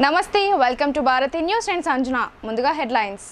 నమస్తే, welcome to Bharati news. నేను సంజన. ముందుగా హెడ్లైన్స్.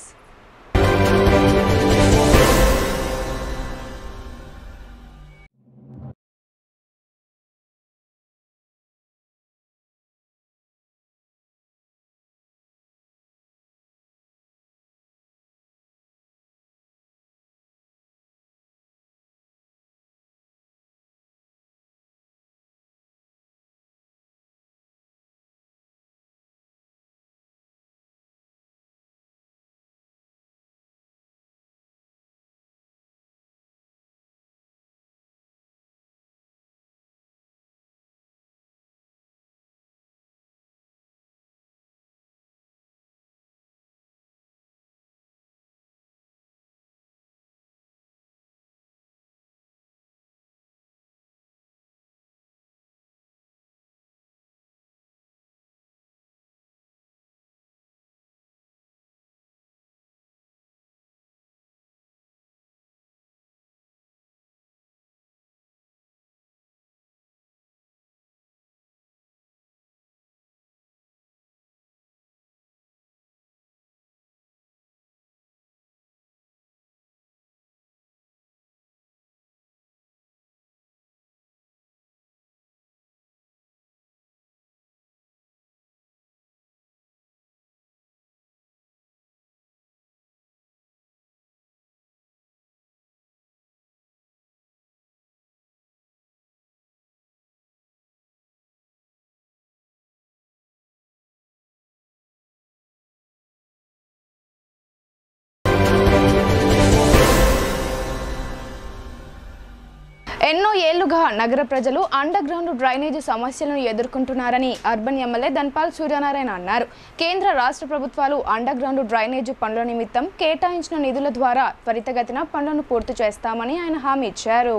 ఎన్నో ఏళ్లుగా నగర ప్రజలు అండర్ గ్రౌండ్ డ్రైనేజీ సమస్యలను ఎదుర్కొంటున్నారని అర్బన్ ఎమ్మెల్యే ధన్పాల్ సూర్యనారాయణ అన్నారు. కేంద్ర రాష్ట్ర ప్రభుత్వాలు అండర్ గ్రౌండ్ డ్రైనేజీ పనుల నిమిత్తం కేటాయించిన నిధుల ద్వారా త్వరితగతిన పనులను పూర్తి చేస్తామని ఆయన హామీ ఇచ్చారు.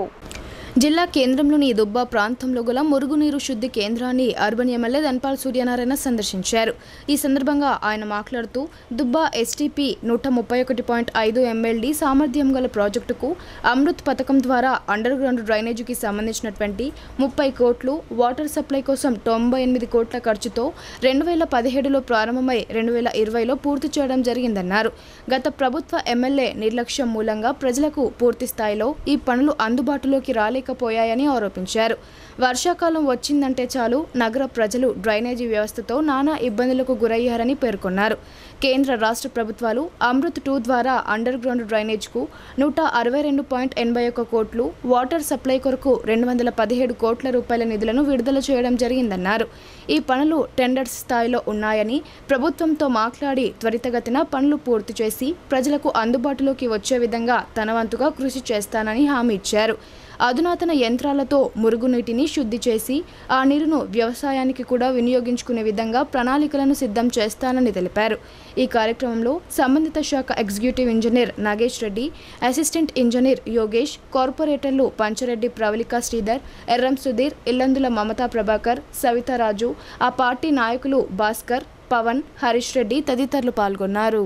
జిల్లా కేంద్రంలోని దుబ్బా ప్రాంతంలో గల మురుగునీరు శుద్ధి కేంద్రాన్ని అర్బన్ ఎమ్మెల్యే ధన్పాల్ సూర్యనారాయణ సందర్శించారు. ఈ సందర్భంగా ఆయన మాట్లాడుతూ దుబ్బా ఎస్టీపీ 131.5 MLD సామర్థ్యం గల ప్రాజెక్టుకు అమృత్ పథకం ద్వారా అండర్ గ్రౌండ్ డ్రైనేజీకి సంబంధించినటువంటి 30 కోట్లు, వాటర్ సప్లై కోసం 98 కోట్ల ఖర్చుతో 2017లో ప్రారంభమై 2020లో పూర్తి చేయడం జరిగిందన్నారు. గత ప్రభుత్వ ఎమ్మెల్యే నిర్లక్ష్యం మూలంగా ప్రజలకు పూర్తి స్థాయిలో ఈ పనులు అందుబాటులోకి పోయాయని ఆరోపించారు. వర్షాకాలం వచ్చిందంటే చాలు నగర ప్రజలు డ్రైనేజీ వ్యవస్థతో నానా ఇబ్బందులకు గురయ్యారని పేర్కొన్నారు. కేంద్ర రాష్ట్ర ప్రభుత్వాలు అమృత్ 2 ద్వారా అండర్ గ్రౌండ్ డ్రైనేజ్కు 162.81 కోట్లు, వాటర్ సప్లై కొరకు 217 కోట్ల రూపాయల నిధులను విడుదల చేయడం జరిగిందన్నారు. ఈ పనులు టెండర్స్ స్థాయిలో ఉన్నాయని, ప్రభుత్వంతో మాట్లాడి త్వరితగతిన పనులు పూర్తి చేసి ప్రజలకు అందుబాటులోకి వచ్చే విధంగా తన వంతుగా కృషి చేస్తానని హామీ ఇచ్చారు. అధునాతన యంత్రాలతో మురుగునీటిని శుద్ధి చేసి ఆ నీరును వ్యవసాయానికి కూడా వినియోగించుకునే విధంగా ప్రణాళికలను సిద్ధం చేస్తానని తెలిపారు. ఈ కార్యక్రమంలో సంబంధిత శాఖ executive engineer Nagesh Reddy, assistant engineer Yogesh, కార్పొరేటర్లు పంచరెడ్డి ప్రవళిక శ్రీధర్, ఎర్రం సుధీర్, ఇల్లందుల మమతా ప్రభాకర్, సవితారాజు, ఆ పార్టీ నాయకులు భాస్కర్, పవన్, హరీష్ రెడ్డి తదితరులు పాల్గొన్నారు.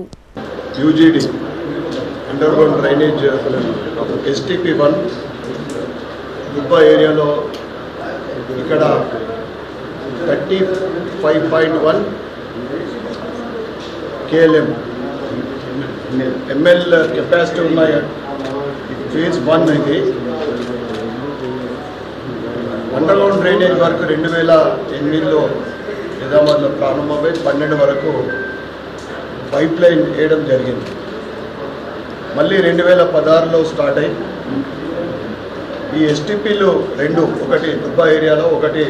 దుబ్బా ఏరియాలో ఇక్కడ 35.1 KLM ML కెపాసిటీ ఉన్నాయి. ఫేజ్ 1 ఇది. అండర్ గ్రౌండ్ డ్రైనేజ్ వరకు 2008లో నిజామాబాద్లో ప్రారంభమై 12 వరకు పైప్ లైన్ వేయడం జరిగింది. మళ్ళీ 2016లో స్టార్ట్ అయ్యి ఈ ఎస్టీపీలు 2, ఒకటి దుబ్బా ఏరియాలో, ఒకటి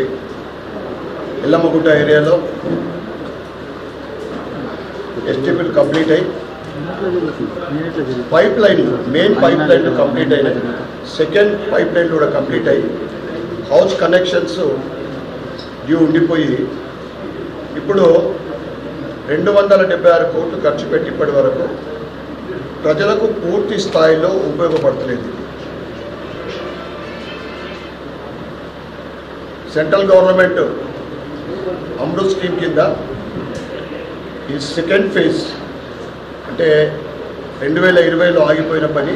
ఎల్లమ్మగుట్ట ఏరియాలో ఎస్టీపీలు కంప్లీట్ అయ్యి పైప్ లైన్, మెయిన్ పైప్ లైన్లు కంప్లీట్ అయినాయి. సెకండ్ పైప్ లైన్ కూడా కంప్లీట్ అయ్యి హౌస్ కనెక్షన్స్ డ్యూ ఉండిపోయి ఇప్పుడు 276 కోట్లు ఖర్చు పెట్టి ఇప్పటి వరకు ప్రజలకు పూర్తి స్థాయిలో ఉపయోగపడతలేదు. సెంట్రల్ గవర్నమెంట్ అమృత్ స్కీమ్ కింద ఈ సెకండ్ ఫేజ్ అంటే 2020లో ఆగిపోయిన పని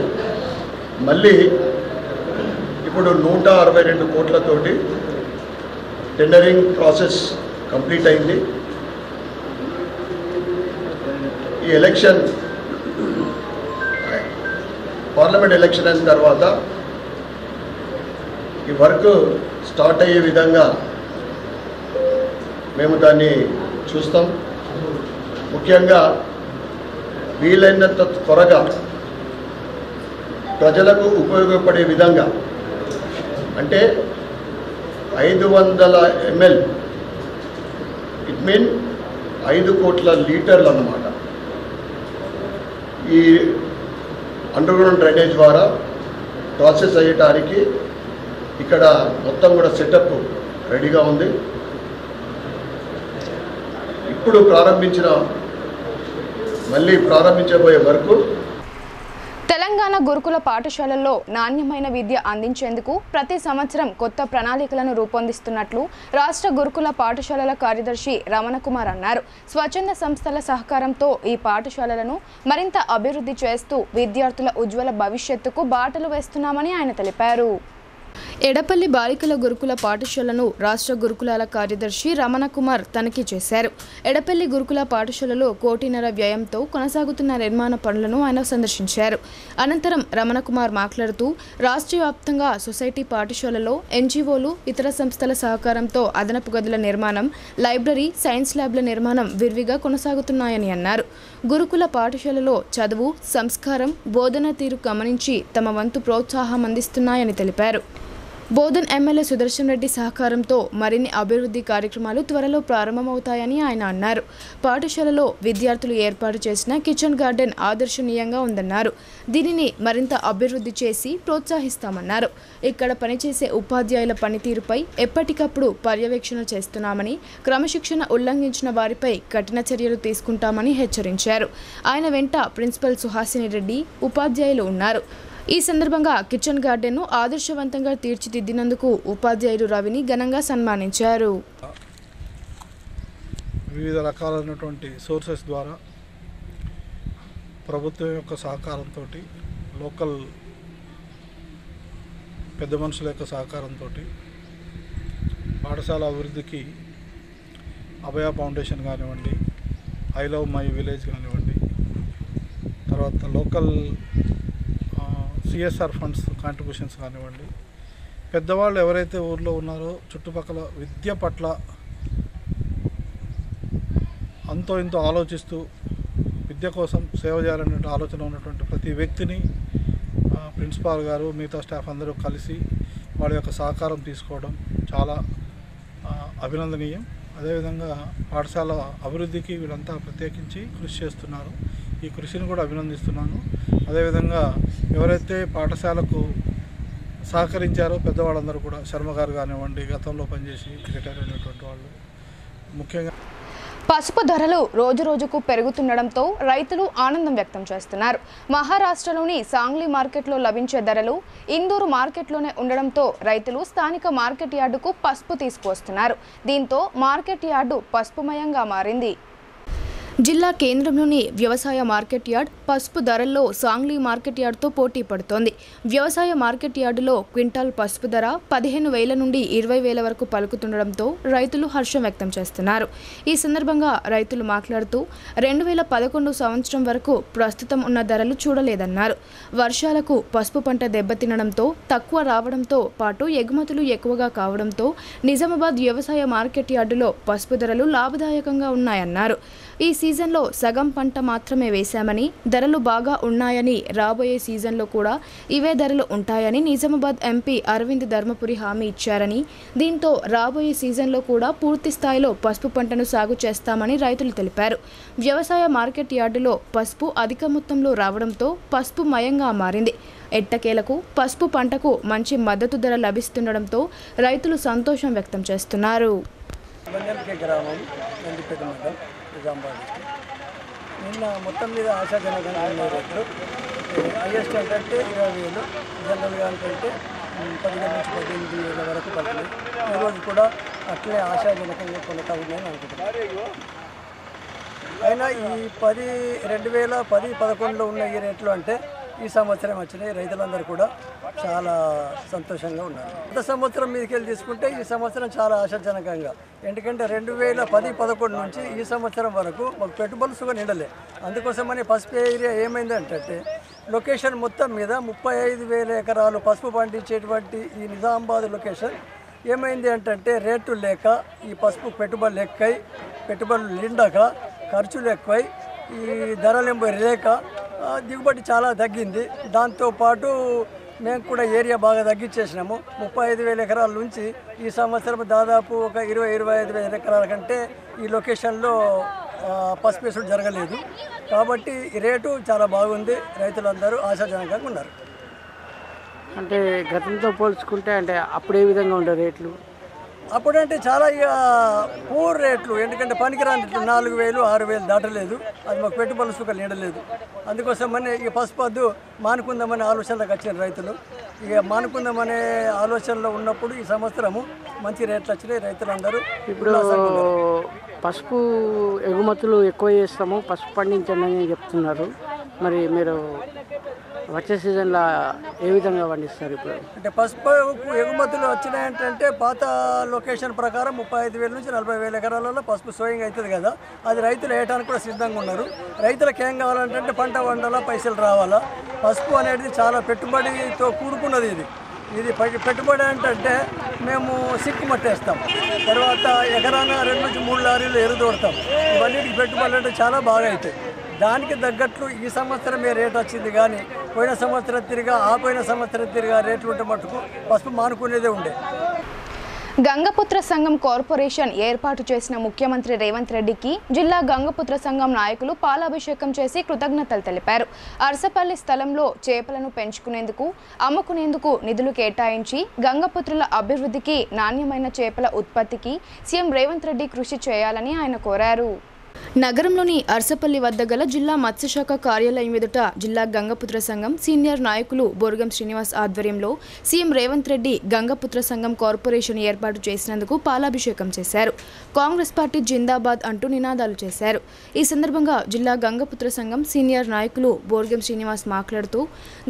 మళ్ళీ ఇప్పుడు 162 కోట్లతోటి టెండరింగ్ ప్రాసెస్ కంప్లీట్ అయింది. ఎలక్షన్ పార్లమెంట్ ఎలక్షన్ అయిన తర్వాత ఈ వర్క్ స్టార్ట్ అయ్యే విధంగా మేము దాన్ని చూస్తాం. ముఖ్యంగా వీలైనంత త్వరగా ప్రజలకు ఉపయోగపడే విధంగా, అంటే 500 ml, ఇట్ మీన్ 5 కోట్ల లీటర్లు అన్నమాట. ఈ అండర్గ్రౌండ్ డ్రైనేజ్ ద్వారా ప్రాసెస్ అయ్యటానికి ఇక్కడ మొత్తం కూడా సెటప్ రెడీగా ఉంది. ఇప్పుడు మళ్ళీ ప్రారంభించబోయే వరకు తెలంగాణ గురుకుల పాఠశాలల్లో నాణ్యమైన విద్య అందించేందుకు ప్రతి సంవత్సరం కొత్త ప్రణాళికలను రూపొందిస్తున్నట్లు రాష్ట్ర గురుకుల పాఠశాలల కార్యదర్శి రమణకుమార్ అన్నారు. స్వచ్ఛంద సంస్థల సహకారంతో ఈ పాఠశాలలను మరింత అభివృద్ధి చేస్తూ విద్యార్థుల ఉజ్వల భవిష్యత్తుకు బాటలు వేస్తున్నామని ఆయన తెలిపారు. ఎడపల్లి బాలికల గురుకుల పాఠశాలను రాష్ట్ర గురుకులాల కార్యదర్శి రమణకుమార్ తనిఖీ చేశారు. ఎడపల్లి గురుకుల పాఠశాలలో 1.5 కోటి వ్యయంతో కొనసాగుతున్న నిర్మాణ పనులను ఆయన సందర్శించారు. అనంతరం రమణకుమార్ మాట్లాడుతూ రాష్ట్ర వ్యాప్తంగా సొసైటీ పాఠశాలలో ఎన్జీఓలు, ఇతర సంస్థల సహకారంతో అదనపు గదుల నిర్మాణం, లైబ్రరీ, సైన్స్ ల్యాబ్ల నిర్మాణం విరివిగా కొనసాగుతున్నాయని అన్నారు. గురుకుల పాఠశాలలో చదువు, సంస్కారం, బోధన తీరు గమనించి తమ వంతు ప్రోత్సాహం అందిస్తున్నాయని తెలిపారు. బోధన్ ఎమ్మెల్యే సుదర్శన్ రెడ్డి సహకారంతో మరిన్ని అభివృద్ధి కార్యక్రమాలు త్వరలో ప్రారంభమవుతాయని ఆయన అన్నారు. పాఠశాలలో విద్యార్థులు ఏర్పాటు చేసిన కిచెన్ గార్డెన్ ఆదర్శనీయంగా ఉందన్నారు. దీనిని మరింత అభివృద్ధి చేసి ప్రోత్సహిస్తామన్నారు. ఇక్కడ పనిచేసే ఉపాధ్యాయుల పనితీరుపై ఎప్పటికప్పుడు పర్యవేక్షణ చేస్తున్నామని, క్రమశిక్షణ ఉల్లంఘించిన వారిపై కఠిన చర్యలు తీసుకుంటామని హెచ్చరించారు. ఆయన వెంట ప్రిన్సిపల్ సుహాసిని రెడ్డి, ఉపాధ్యాయులు ఉన్నారు. ఈ సందర్భంగా కిచెన్ గార్డెన్ను ఆదర్శవంతంగా తీర్చిదిద్దినందుకు ఉపాధ్యాయులు రవిని ఘనంగా సన్మానించారు. వివిధ రకాలైనటువంటి సోర్సెస్ ద్వారా ప్రభుత్వం యొక్క సహకారంతో, లోకల్ పెద్ద మనుషుల యొక్క సహకారంతో పాఠశాల అభివృద్ధికి అభయ ఫౌండేషన్ కానివ్వండి, ఐ లవ్ మై విలేజ్ కానివ్వండి, తర్వాత లోకల్ సిఎస్ఆర్ ఫండ్స్ కాంట్రిబ్యూషన్స్ కానివ్వండి, పెద్దవాళ్ళు ఎవరైతే ఊర్లో ఉన్నారో చుట్టుపక్కల విద్య పట్ల అంతో ఇంతో ఆలోచిస్తూ విద్య కోసం సేవ చేయాలనే ఆలోచన ఉన్నటువంటి ప్రతి వ్యక్తిని ప్రిన్సిపాల్ గారు, మిగతా స్టాఫ్ అందరూ కలిసి వాళ్ళ యొక్క సహకారం తీసుకోవడం చాలా అభినందనీయం. అదేవిధంగా పాఠశాల అభివృద్ధికి వీళ్ళంతా ప్రత్యేకించి కృషి చేస్తున్నారు. ఈ కృషిని కూడా అభినందిస్తున్నాను. అదేవిధంగా ఎవరైతే పాఠశాలకు సహకరించారో పెద్దవాళ్ళందరూ కూడా, శర్మ గారు కానివ్వండి, గతంలో పనిచేసి రిటైర్ అయినటువంటి వాళ్ళు, ముఖ్యంగా పసుపు ధరలు రోజురోజుకు పెరుగుతుండడంతో రైతులు ఆనందం వ్యక్తం చేస్తున్నారు. మహారాష్ట్రలోని సాంగ్లీ మార్కెట్లో లభించే ధరలు ఇందూరు మార్కెట్లోనే ఉండడంతో రైతులు స్థానిక మార్కెట్ యార్డుకు పసుపు తీసుకువస్తున్నారు. దీంతో మార్కెట్ యార్డు పసుపుమయంగా మారింది. జిల్లా కేంద్రంలోని వ్యవసాయ మార్కెట్ యార్డ్ పసుపు ధరల్లో సాంగ్లీ మార్కెట్ యార్డ్తో పోటీ పడుతోంది. వ్యవసాయ మార్కెట్ యార్డులో క్వింటాల్ పసుపు ధర 15,000 నుండి 20,000 వరకు పలుకుతుండడంతో రైతులు హర్షం వ్యక్తం చేస్తున్నారు. ఈ సందర్భంగా రైతులు మాట్లాడుతూ 2011 సంవత్సరం వరకు ప్రస్తుతం ఉన్న ధరలు చూడలేదన్నారు. వర్షాలకు పసుపు పంట దెబ్బతినడంతో, తక్కువ రావడంతో పాటు ఎగుమతులు ఎక్కువగా కావడంతో నిజామాబాద్ వ్యవసాయ మార్కెట్ యార్డులో పసుపు ధరలు లాభదాయకంగా ఉన్నాయన్నారు. ఈ సీజన్లో సగం పంట మాత్రమే వేశామని, ధరలు బాగా ఉన్నాయని, రాబోయే సీజన్లో కూడా ఇవే ధరలు ఉంటాయని నిజామాబాద్ ఎంపీ అరవింద్ ధర్మపురి హామీ ఇచ్చారని, దీంతో రాబోయే సీజన్లో కూడా పూర్తి స్థాయిలో పసుపు పంటను సాగు చేస్తామని రైతులు తెలిపారు. వ్యవసాయ మార్కెట్ యార్డులో పసుపు అధిక మొత్తంలో రావడంతో పసుపు మయంగా మారింది. ఎట్టకేలకు పసుపు పంటకు మంచి మద్దతు ధర లభిస్తుండడంతో రైతులు సంతోషం వ్యక్తం చేస్తున్నారు. నిన్న మొత్తం మీద ఆశాజనకంగా ఉన్న రేట్లు హైయెస్ట్ ఏంటంటే 20,000, జనరల్గా అంటే 15,000 నుంచి 18,000 వరకు పడుతుంది. ఈరోజు కూడా అట్లే ఆశాజనకంగా కొనసాగుతుందని అనుకుంటున్నాను. అయినా ఈ 2010, 11లో ఉన్న ఈ రేట్లు అంటే ఈ సంవత్సరం వచ్చినాయి. రైతులందరూ కూడా చాలా సంతోషంగా ఉన్నారు. గత సంవత్సరం మీదకెళ్ళి తీసుకుంటే ఈ సంవత్సరం చాలా ఆశాజనకంగా, ఎందుకంటే 2010-11 నుంచి ఈ సంవత్సరం వరకు మాకు పెట్టుబడులు సుగా నిండలే. అందుకోసమని పసుపు ఏరియా ఏమైందంటే లొకేషన్ మొత్తం మీద 35,000 ఎకరాలు పసుపు పండించేటువంటి ఈ నిజామాబాద్ లొకేషన్ ఏమైంది అంటే రేట్లు లేక ఈ పసుపు పెట్టుబడులు నిండక ఖర్చులు ఎక్కువై ఈ ధరలు లేక దిగుబడి చాలా తగ్గింది. దాంతోపాటు మేము కూడా ఏరియా బాగా తగ్గించేసినాము. 35,000 ఎకరాల నుంచి ఈ సంవత్సరం దాదాపు ఒక 20-25,000 ఎకరాల కంటే ఈ లొకేషన్లో పసుపు వేసుడు జరగలేదు. కాబట్టి ఈ రేటు చాలా బాగుంది. రైతులందరూ ఆశాజనకంగా ఉన్నారు. అంటే గతంతో పోల్చుకుంటే అంటే అప్పుడు ఏ విధంగా ఉండే రేట్లు? అప్పుడంటే చాలా ఇక పూర్ రేట్లు, ఎందుకంటే పనికిరాని 4,000-6,000 దాటలేదు. అది మాకు పెట్టుబడులు సుఖాలు నీడలేదు. అందుకోసమని ఇక పసుపు వద్దు మానుకుందామనే ఆలోచనలకు వచ్చిన రైతులు. ఇక మానుకుందామనే ఆలోచనలో ఉన్నప్పుడు ఈ సంవత్సరము మంచి రేట్లు వచ్చినాయి. రైతులందరూ ఇప్పుడు పసుపు ఎగుమతులు ఎక్కువ చేస్తాము, పసుపు పండించండి అని చెప్తున్నారు. మరి మీరు వచ్చే సీజన్లో ఏ విధంగా పండిస్తారు? ఇప్పుడు అంటే పసుపు ఎగుమతులు వచ్చినాయంటే పాత లొకేషన్ ప్రకారం 35,000 నుంచి 40,000 ఎకరాలలో పసుపు సోయింగ్ అవుతుంది కదా, అది రైతులు వేయడానికి కూడా సిద్ధంగా ఉన్నారు. రైతులకు ఏం కావాలంటే పంట వండాలా, పైసలు రావాలా. పసుపు అనేది చాలా పెట్టుబడితో కూడుకున్నది. ఇది పెట్టుబడి అంటే మేము సిక్కు మట్టేస్తాం, తర్వాత ఎకరాన 2 నుంచి 3 లారీలు ఎరుదోడతాం. ఇవన్నిటికి పెట్టుబడులు అంటే చాలా బాగా అవుతాయి. దానికి తగ్గట్లు ఈ సంవత్సరమే రేట్ వచ్చింది. కానీ పోయిన సంవత్సరం తిరిగా రేట్లు ఉంటే మటుకు పసుపు మానుకునేదే ఉండే. గంగపుత్ర సంఘం కార్పొరేషన్ ఏర్పాటు చేసిన ముఖ్యమంత్రి రేవంత్ రెడ్డికి జిల్లా గంగపుత్ర సంఘం నాయకులు పాలాభిషేకం చేసి కృతజ్ఞతలు తెలిపారు. అరసపల్లి స్థలంలో చేపలను పెంచుకునేందుకు, అమ్ముకునేందుకు నిధులు కేటాయించి గంగపుత్రుల అభివృద్ధికి, నాణ్యమైన చేపల ఉత్పత్తికి సీఎం రేవంత్ రెడ్డి కృషి చేయాలని ఆయన కోరారు. నగరంలోని అర్సపల్లి వద్ద గల జిల్లా మత్స్యశాఖ కార్యాలయం ఎదుట జిల్లా గంగపుత్ర సంఘం సీనియర్ నాయకులు బోర్గం శ్రీనివాస్ ఆధ్వర్యంలో సీఎం రేవంత్ రెడ్డి గంగపుత్ర సంఘం కార్పొరేషన్ ఏర్పాటు చేసినందుకు పాలాభిషేకం చేశారు. కాంగ్రెస్ పార్టీ జిందాబాద్ అంటూ నినాదాలు చేశారు. ఈ సందర్భంగా జిల్లా గంగపుత్ర సంఘం సీనియర్ నాయకులు బోర్గం శ్రీనివాస్ మాట్లాడుతూ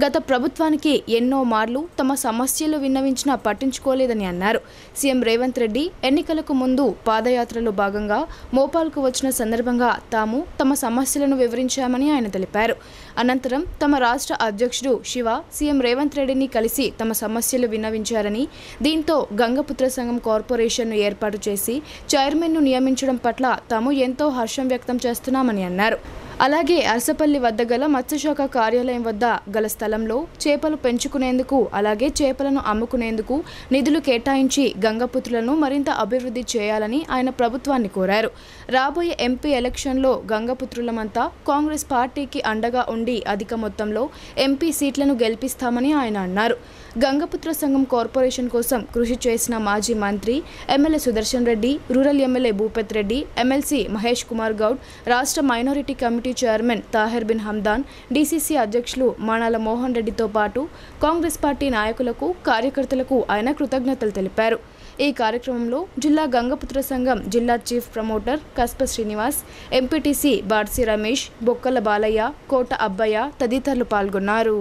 గత ప్రభుత్వానికి ఎన్నో మార్లు తమ సమస్యలు విన్నవించినా పట్టించుకోలేదని అన్నారు. సీఎం రేవంత్ రెడ్డి ఎన్నికలకు ముందు పాదయాత్రలో భాగంగా మోపాల్కు వచ్చిన సందర్భంగా తాము తమ సమస్యలను వివరించామని ఆయన తెలిపారు. అనంతరం తమ రాష్ట్ర అధ్యక్షుడు శివ సీఎం రేవంత్ రెడ్డిని కలిసి తమ సమస్యలు విన్నవించారని, దీంతో గంగపుత్ర సంఘం కార్పొరేషన్ను ఏర్పాటు చేసి చైర్మన్ను నియమించడం పట్ల తాము ఎంతో హర్షం వ్యక్తం చేస్తున్నామని అన్నారు. అలాగే అరసపల్లి వద్ద గల మత్స్యశాఖ కార్యాలయం వద్ద గల స్థలంలో చేపలు పెంచుకునేందుకు, అలాగే చేపలను అమ్ముకునేందుకు నిధులు కేటాయించి గంగపుత్రులను మరింత అభివృద్ధి చేయాలని ఆయన ప్రభుత్వాన్ని కోరారు. రాబోయే ఎంపీ ఎలక్షన్లో గంగపుత్రులమంతా కాంగ్రెస్ పార్టీకి అండగా ఉండి అధిక మొత్తంలో ఎంపీ సీట్లను గెలిపిస్తామని ఆయన అన్నారు. గంగపుత్ర సంఘం కార్పొరేషన్ కోసం కృషి చేసిన మాజీ మంత్రి MLA Sudarshan Reddy, rural MLA Bhupath Reddy, MLC Mahesh Kumar Goud, రాష్ట్ర minority committee chairman Tahir bin Hamdan, DCC అధ్యక్షులు మానాల మోహన్ రెడ్డితో పాటు కాంగ్రెస్ పార్టీ నాయకులకు, కార్యకర్తలకు ఆయన కృతజ్ఞతలు తెలిపారు. ఈ కార్యక్రమంలో జిల్లా గంగపుత్ర సంఘం జిల్లా chief promoter Kaspa Srinivas, MPTC Badsi Ramesh, Bokkala Balaiah, కోట అబ్బయ్య తదితరులు పాల్గొన్నారు.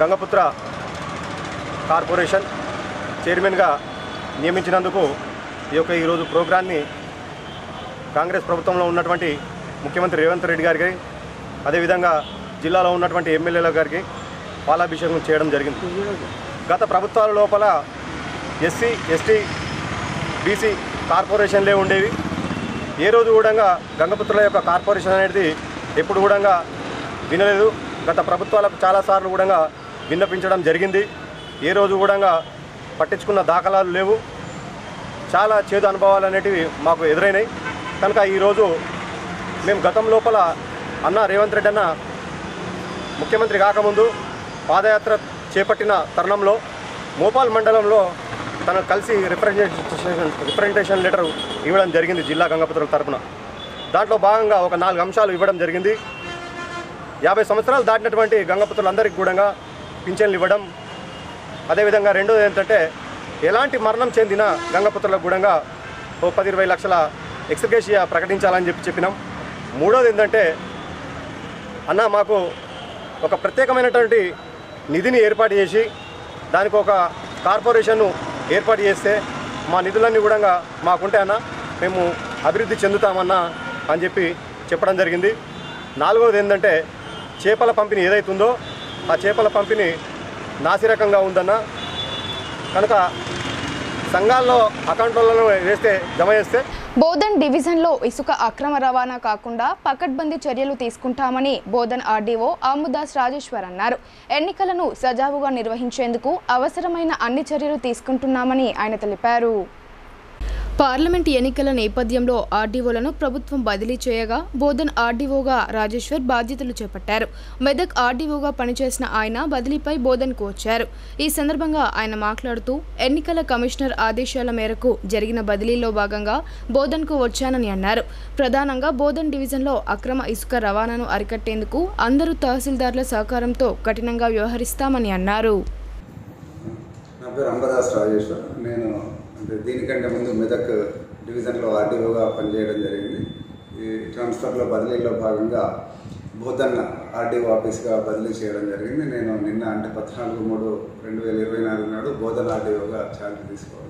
గంగపుత్ర కార్పొరేషన్ చైర్మన్గా నియమించినందుకు ఈరోజు ప్రోగ్రాన్ని కాంగ్రెస్ ప్రభుత్వంలో ఉన్నటువంటి ముఖ్యమంత్రి రేవంత్ రెడ్డి గారికి, అదేవిధంగా జిల్లాలో ఉన్నటువంటి ఎమ్మెల్యేల గారికి పాలాభిషేకం చేయడం జరిగింది. గత ప్రభుత్వాల లోపల ఎస్సీ, ఎస్టీ, బీసీ కార్పొరేషన్లే ఉండేవి. ఏ రోజు కూడా గంగపుత్రుల యొక్క కార్పొరేషన్ అనేది ఎప్పుడు కూడా వినలేదు. గత ప్రభుత్వాలకు చాలాసార్లు కూడా విన్నపించడం జరిగింది. ఏ రోజు కూడా పట్టించుకున్న దాఖలాలు లేవు. చాలా చేదు అనుభవాలు అనేటివి మాకు ఎదురైనాయి. కనుక ఈరోజు మేము గతం లోపల అన్న రేవంత్ రెడ్డి అన్న ముఖ్యమంత్రి కాకముందు పాదయాత్ర చేపట్టిన తరుణంలో మోపాల్ మండలంలో తనకు కలిసి రిప్రజెంటేషన్ లెటర్ ఇవ్వడం జరిగింది జిల్లా గంగపుత్రుల తరఫున. దాంట్లో భాగంగా ఒక 4 అంశాలు ఇవ్వడం జరిగింది. 50 సంవత్సరాలు దాటినటువంటి గంగపుత్రులందరికీ కూడా పింఛన్లు ఇవ్వడం, అదేవిధంగా రెండోది ఏంటంటే ఎలాంటి మరణం చెందిన గంగపుత్రులకు కూడా 10-20 లక్షల ఎక్స్గ్రేషియా ప్రకటించాలని చెప్పినాం. మూడోది ఏంటంటే అన్న మాకు ఒక ప్రత్యేకమైనటువంటి నిధిని ఏర్పాటు చేసి దానికి ఒక కార్పొరేషన్ను ఏర్పాటు చేస్తే మా నిధులన్నీ కూడా మాకుంటాయన్నా మేము అభివృద్ధి చెందుతామన్నా అని చెప్పి చెప్పడం జరిగింది. 4వది ఏంటంటే చేపల పంపిణీ ఏదైతుందో ఆ చేపల పంపిణీ నాసిరకంగా ఉందన్న కనుక సంఘాల్లో అకౌంట్లలో జమ చేస్తే బోధన్ డివిజన్లో ఇసుక అక్రమ రవాణా కాకుండా పకడ్బందీ చర్యలు తీసుకుంటామని బోధన్ ఆర్డీఓ ఆముదాస్ రాజేశ్వర్ అన్నారు. ఎన్నికలను సజావుగా నిర్వహించేందుకు అవసరమైన అన్ని చర్యలు తీసుకుంటున్నామని ఆయన తెలిపారు. పార్లమెంట్ ఎన్నికల నేపథ్యంలో ఆర్డీఓలను ప్రభుత్వం బదిలీ చేయగా బోధన్ ఆర్డీఓగా రాజేశ్వర్ బాధ్యతలు చేపట్టారు. మెదక్ ఆర్డీఓగా పనిచేసిన ఆయన బదిలీపై బోధన్కు వచ్చారు. ఈ సందర్భంగా ఆయన మాట్లాడుతూ ఎన్నికల కమిషనర్ ఆదేశాల మేరకు జరిగిన బదిలీలో భాగంగా బోధన్కు వచ్చానని అన్నారు. ప్రధానంగా బోధన్ డివిజన్లో అక్రమ ఇసుక రవాణాను అరికట్టేందుకు అందరూ తహసీల్దార్ల సహకారంతో కఠినంగా వ్యవహరిస్తామని అన్నారు. నా పేరు అంబదాస్ రాజేశ్వర్. నేను దీనికంటే ముందు మెదక్ డివిజన్లో ఆర్డీఓగా పనిచేయడం జరిగింది. ఈ ట్రాన్స్ఫర్లో బదిలీలో భాగంగా బోధన్ ఆర్డీఓ ఆఫీస్గా బదిలీ చేయడం జరిగింది. నేను నిన్న అంటే 14/3/2024 నాడు బోధన్ ఆర్డీఓగా ఛార్జ్ తీసుకోవాలి.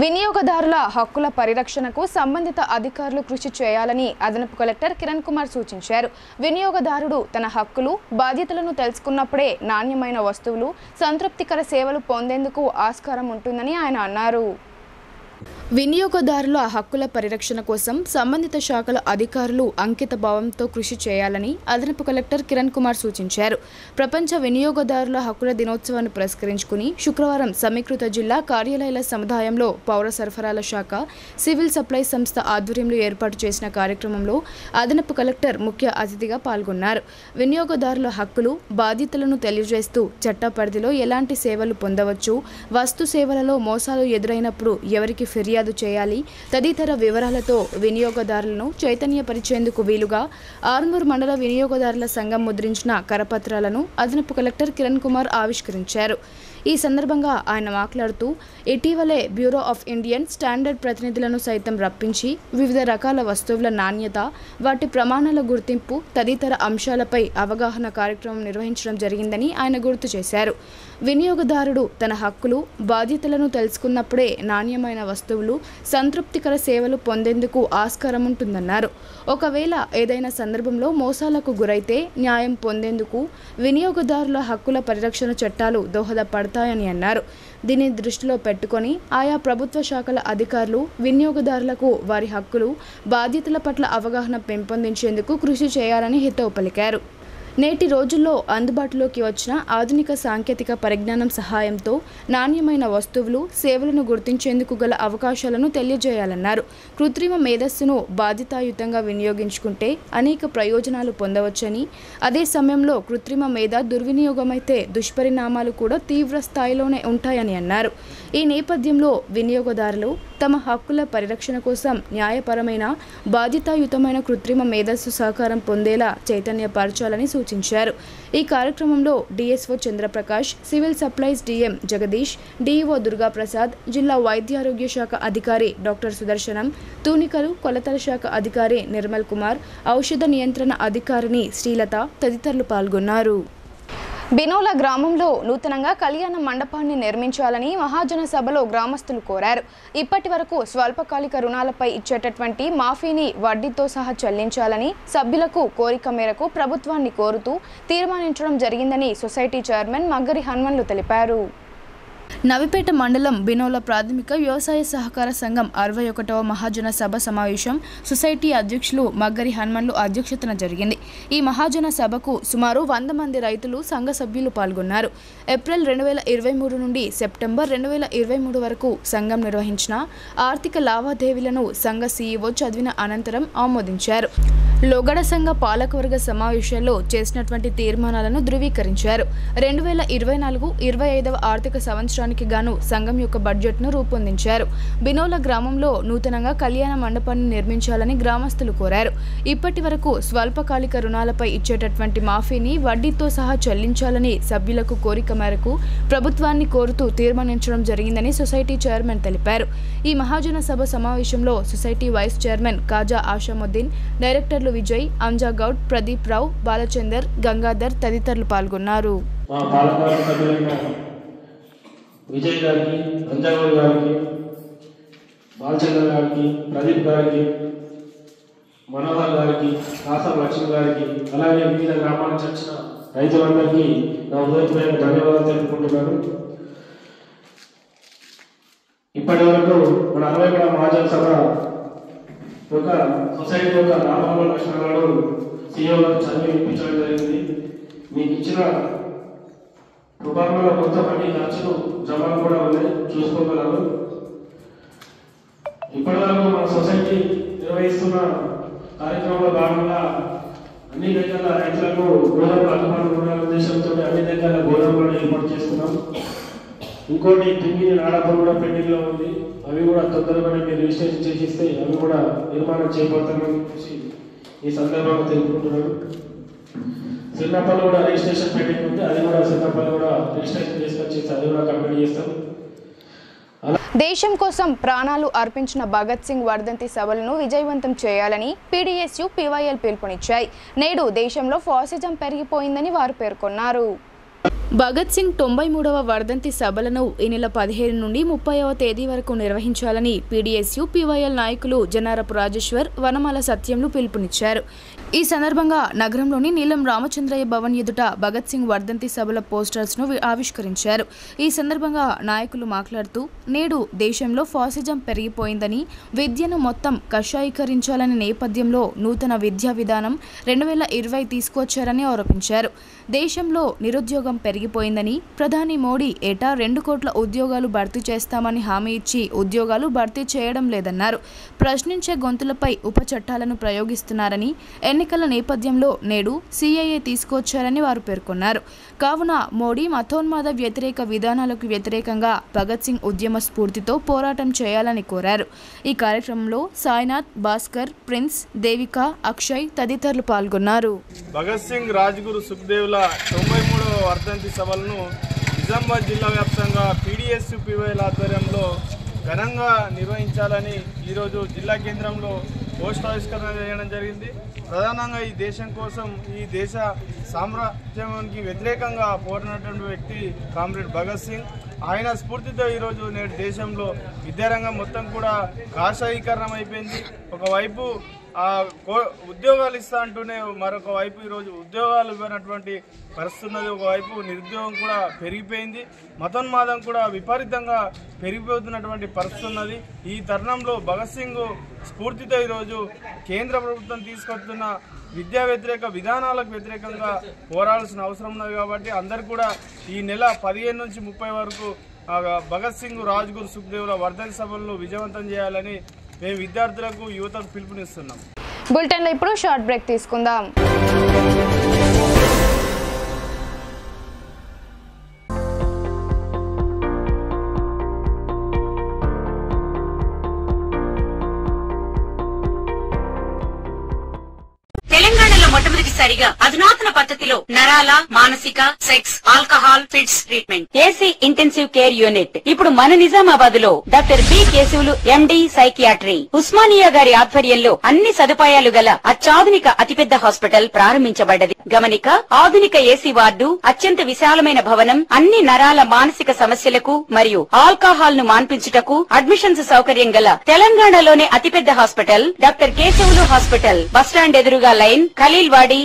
వినియోగదారుల హక్కుల పరిరక్షణకు సంబంధిత అధికారులు కృషి చేయాలని అదనపు కలెక్టర్ కిరణ్ కుమార్ సూచించారు. వినియోగదారుడు తన హక్కులు బాధ్యతలను తెలుసుకున్నప్పుడే నాణ్యమైన వస్తువులు సంతృప్తికర సేవలు పొందేందుకు ఆస్కారం ఉంటుందని ఆయన అన్నారు. వినియోగదారుల హక్కుల పరిరక్షణ కోసం సంబంధిత శాఖల అధికారులు అంకిత భావంతో కృషి చేయాలని అదనపు కలెక్టర్ కిరణ్ కుమార్ సూచించారు. ప్రపంచ వినియోగదారుల హక్కుల దినోత్సవాన్ని పురస్కరించుకుని శుక్రవారం సమీకృత జిల్లా కార్యాలయాల సముదాయంలో పౌర సరఫరాల శాఖ సివిల్ సప్లై సంస్థ ఆధ్వర్యంలో ఏర్పాటు చేసిన కార్యక్రమంలో అదనపు కలెక్టర్ ముఖ్య అతిథిగా పాల్గొన్నారు. వినియోగదారుల హక్కులు బాధ్యతలను తెలియజేస్తూ చట్ట పరిధిలో ఎలాంటి సేవలు పొందవచ్చు, వస్తు సేవలలో మోసాలు ఎదురైనప్పుడు ఎవరికి ఫిర్యాదు చేయాలి తదితర వివరాలతో వినియోగదారులను చైతన్యపరిచేందుకు వీలుగా ఆర్మూర్ మండల వినియోగదారుల సంఘం ముద్రించిన కరపత్రాలను అదనపు కలెక్టర్ కిరణ్ కుమార్ ఆవిష్కరించారు. ఈ సందర్భంగా ఆయన మాట్లాడుతూ ఇటీవలే బ్యూరో ఆఫ్ ఇండియన్ స్టాండర్డ్ ప్రతినిధులను సైతం రప్పించి వివిధ రకాల వస్తువుల నాణ్యత, వాటి ప్రమాణాల గుర్తింపు తదితర అంశాలపై అవగాహన కార్యక్రమం నిర్వహించడం జరిగిందని ఆయన గుర్తు చేశారు. వినియోగదారుడు తన హక్కులు బాధ్యతలను తెలుసుకున్నప్పుడే నాణ్యమైన వస్తువులు సంతృప్తికర సేవలు పొందేందుకు ఆస్కారం ఉంటుందన్నారు. ఒకవేళ ఏదైనా సందర్భంలో మోసాలకు గురైతే న్యాయం పొందేందుకు వినియోగదారుల హక్కుల పరిరక్షణ చట్టాలు దోహదపడతాయని అన్నారు. దీనిని దృష్టిలో పెట్టుకొని ఆయా ప్రభుత్వ శాఖల అధికారులు వినియోగదారులకు వారి హక్కులు బాధ్యతల పట్ల అవగాహన పెంపొందించేందుకు కృషి చేయాలని హితవు పలికారు. నేటి రోజుల్లో అందుబాటులోకి వచ్చిన ఆధునిక సాంకేతిక పరిజ్ఞానం సహాయంతో నాణ్యమైన వస్తువులు, సేవలను గుర్తించేందుకు గల అవకాశాలను తెలియజేయాలన్నారు. కృత్రిమ మేధస్సును బాధ్యతాయుతంగా వినియోగించుకుంటే అనేక ప్రయోజనాలు పొందవచ్చని, అదే సమయంలో కృత్రిమ మేధ దుర్వినియోగమైతే దుష్పరిణామాలు కూడా తీవ్ర స్థాయిలోనే ఉంటాయని అన్నారు. ఈ నేపథ్యంలో వినియోగదారులు తమ హక్కుల పరిరక్షణ కోసం న్యాయపరమైన బాధ్యతాయుతమైన కృత్రిమ మేధస్సు సహకారం పొందేలా చైతన్యపరచాలని సూచించారు. ఈ కార్యక్రమంలో DSO Chandra Prakash, civil supplies DM Jagadish, DEO Durgaprasad, జిల్లా వైద్యారోగ్య శాఖ అధికారి డాక్టర్ సుదర్శనం, తూనికలు కొలతల శాఖ అధికారి నిర్మల్ కుమార్, ఔషధ నియంత్రణ అధికారిని శ్రీలత తదితరులు పాల్గొన్నారు. బినోల గ్రామంలో నూతనంగా కళ్యాణ మండపాన్ని నిర్మించాలని మహాజన సభలో గ్రామస్తులు కోరారు. ఇప్పటి వరకు స్వల్పకాలిక రుణాలపై ఇచ్చేటటువంటి మాఫీని వడ్డీతో సహా చెల్లించాలని సభ్యులకు కోరిక మేరకు ప్రభుత్వాన్ని కోరుతూ తీర్మానించడం జరిగిందని సొసైటీ చైర్మన్ మగ్గరి హనుమన్లు తెలిపారు. నవిపేట మండలం బినోల ప్రాథమిక వ్యవసాయ సహకార సంఘం 61వ మహాజన సభ సమావేశం సొసైటీ అధ్యక్షులు మగ్గరి హనుమన్లు అధ్యక్షతన జరిగింది. ఈ మహాజన సభకు సుమారు 100 మంది రైతులు సంఘ సభ్యులు పాల్గొన్నారు. ఏప్రిల్ 2023 నుండి సెప్టెంబర్ 2023 వరకు సంఘం నిర్వహించిన ఆర్థిక లావాదేవీలను సంఘ సీఈఓ చదివిన అనంతరం ఆమోదించారు. లోగడ సంఘ పాలకవర్గ సమావేశాల్లో చేసినటువంటి తీర్మానాలను ధృవీకరించారు. 2024-25వ ఆర్థిక సంవత్సరానికి గాను సంఘం యొక్క బడ్జెట్ను రూపొందించారు. బినోల గ్రామంలో నూతనంగా కళ్యాణ మండపాన్ని నిర్మించాలని గ్రామస్తులు కోరారు. ఇప్పటి వరకు స్వల్పకాలిక రుణాలపై ఇచ్చేటటువంటి మాఫీని వడ్డీతో సహా చెల్లించాలని సభ్యులకు కోరిక మేరకు ప్రభుత్వాన్ని కోరుతూ తీర్మానించడం జరిగిందని సొసైటీ చైర్మన్ తెలిపారు. ఈ మహాజన సభ సమావేశంలో సొసైటీ వైస్ చైర్మన్ కాజా ఆషాముద్దీన్, డైరెక్టర్లు నాయకులు విజయ్, అంజాగౌడ్, ప్రదీప్ రావు, బాలచందర్, గంగాధర్ తదితరులు పాల్గొన్నారు. విజయ్ గారికి, అంజాగౌడ్ గారికి, బాలచంద్ర గారికి, ప్రదీప్ గారికి, మనోహర్ గారికి, కాసం లక్ష్మి గారికి, అలాగే వివిధ గ్రామాల నుంచి వచ్చిన రైతులందరికీ నా హృదయపూర్వక ధన్యవాదాలు తెలుపుకుంటున్నాను. ఇప్పటి వరకు మన 60 మహాజన సభ ఒక సొసైటీ యొక్క లాభాల లక్షణాలు CEO గారు చదివి వినిపించడం జరిగింది. మీకు ఇచ్చిన రూపాయలలో మొత్తం అన్ని ఖర్చులు జమాలు కూడా ఉన్నాయి, చూసుకోగలరు. ఇప్పటి వరకు మన సొసైటీ నిర్వహిస్తున్న కార్యక్రమంలో భాగంగా అన్ని దగ్గర రైతులకు గోదాములు అందుబాటులో ఉండాలనే ఉద్దేశంతో అన్ని దగ్గర గోదాములను ఏర్పాటు చేస్తున్నాం. ఇంకోటి పింగిని నాడపూర్ కూడా పెండింగ్ లో ఉంది, అవి కూడా తొందరగానే మీరు రిజిస్ట్రేషన్ చేసిస్తే అవి కూడా నిర్మాణం చేపడతామని చెప్పేసి ఈ సందర్భంగా తెలుపుకుంటున్నాను. చిన్నపల్లి కూడా రిజిస్ట్రేషన్ పెండింగ్ ఉంది, అది కూడా చిన్నపల్లి కూడా రిజిస్ట్రేషన్ చేసుకొచ్చేసి అది కూడా కంప్లీట్ చేస్తాం. దేశం కోసం ప్రాణాలు అర్పించిన భగత్ సింగ్ వర్ధంతి సభలను విజయవంతం చేయాలని PDSU PYL పిలుపునిచ్చాయి. నేడు దేశంలో ఫాసిజం పెరిగిపోయిందని వారు పేర్కొన్నారు. భగత్ సింగ్ 93వ వర్ధంతి సభలను ఈ నెల 15 నుండి 30వ తేదీ వరకు నిర్వహించాలని PDSU PYL నాయకులు జనారపు రాజేశ్వర్, వనమాల సత్యంలు పిలుపునిచ్చారు. ఈ సందర్భంగా నగరంలోని నీలం రామచంద్రయ్య భవన్ ఎదుట భగత్ సింగ్ వర్ధంతి సభల పోస్టర్స్ను ఆవిష్కరించారు. ఈ సందర్భంగా నాయకులు మాట్లాడుతూ నేడు దేశంలో ఫాసిజం పెరిగిపోయిందని, విద్యను మొత్తం కషాయీకరించాలనే నేపథ్యంలో నూతన విద్యా విధానం 2020 తీసుకొచ్చారని ఆరోపించారు. దేశంలో నిరుద్యోగం పెరిగిపోయిందని, ప్రధాని మోడీ ఏటా 2 కోట్ల ఉద్యోగాలు భర్తీ చేస్తామని హామీ ఇచ్చి ఉద్యోగాలు భర్తీ చేయడం లేదన్నారు. ప్రశ్నించే గొంతులపై ఉప చట్టాలను ప్రయోగిస్తున్నారని, ఎన్నికల నేపథ్యంలో నేడు CAA తీసుకొచ్చారని వారు పేర్కొన్నారు. కావున మోడీ మతోన్మాద వ్యతిరేక విధానాలకు వ్యతిరేకంగా భగత్ సింగ్ ఉద్యమ స్ఫూర్తితో పోరాటం చేయాలని కోరారు. ఈ కార్యక్రమంలో సాయినాథ్, భాస్కర్, ప్రిన్స్, దేవిక, అక్షయ్ తదితరులు పాల్గొన్నారు. భగత్ సింగ్, రాజ్గురు సుఖ్దేవ్ల 93వ వర్ధంతి సభలను నిజామాబాద్ జిల్లా వ్యాప్తంగా PDSU PYL ఆధ్వర్యంలో ఘనంగా నిర్వహించాలని ఈరోజు జిల్లా కేంద్రంలో పోస్ట్ ఆవిష్కరణ చేయడం జరిగింది. ప్రధానంగా ఈ దేశం కోసం, ఈ దేశ సామ్రాజ్యానికి వ్యతిరేకంగా పోరాడినటువంటి వ్యక్తి కామ్రేడ్ భగత్ సింగ్. ఆయన స్ఫూర్తితో ఈరోజు నేడు దేశంలో విద్యారంగం మొత్తం కూడా కాషాయీకరణం అయిపోయింది. ఒకవైపు ఉద్యోగాలు ఇస్తా అంటూనే మరొక వైపు ఈరోజు ఉద్యోగాలు ఇవ్వనటువంటి పరిస్థితి ఉన్నది. ఒకవైపు నిరుద్యోగం కూడా పెరిగిపోయింది, మతోన్మాదం కూడా విపరీతంగా పెరిగిపోతున్నటువంటి పరిస్థితి ఉన్నది. ఈ తరుణంలో భగత్ సింగ్ స్ఫూర్తితో ఈరోజు కేంద్ర ప్రభుత్వం తీసుకొస్తున్న విద్యా వ్యతిరేక విధానాలకు వ్యతిరేకంగా పోరాడాల్సిన అవసరం ఉన్నది. కాబట్టి అందరు కూడా ఈ నెల 15 నుంచి 30 వరకు భగత్ సింగ్, రాజ్గురు సుఖ్దేవ్ల వర్ధంతి సభలను విజయవంతం చేయాలని మేము విద్యార్థులకు, యువతకు పిలుపునిస్తున్నాం. బులెటిన్లో ఇప్పుడు షార్ట్ బ్రేక్ తీసుకుందాం. తెలంగాణలో మొట్టమొదటిసారిగా అధునాతన పద్ధతిలో నరాల, మానసిక, sex, alcohol, fits treatment, AC intensive care unit ఇప్పుడు మన నిజామాబాద్ లో doctor B Keshavulu MD psychiatry, Osmania గారి ఆధ్వర్యంలో అన్ని సదుపాయాలు గల అత్యాధునిక అతిపెద్ద హాస్పిటల్ ప్రారంభించబడ్డది. గమనిక, ఆధునిక AC వార్డు, అత్యంత విశాలమైన భవనం, అన్ని నరాల, మానసిక సమస్యలకు మరియు ఆల్కహాల్ ను మాన్పించుటకు అడ్మిషన్స్ సౌకర్యం గల తెలంగాణలోనే అతిపెద్ద hospital doctor Keshavulu hospital, bus stand ఎదురుగా లైన్, ఖలీల్వాడి.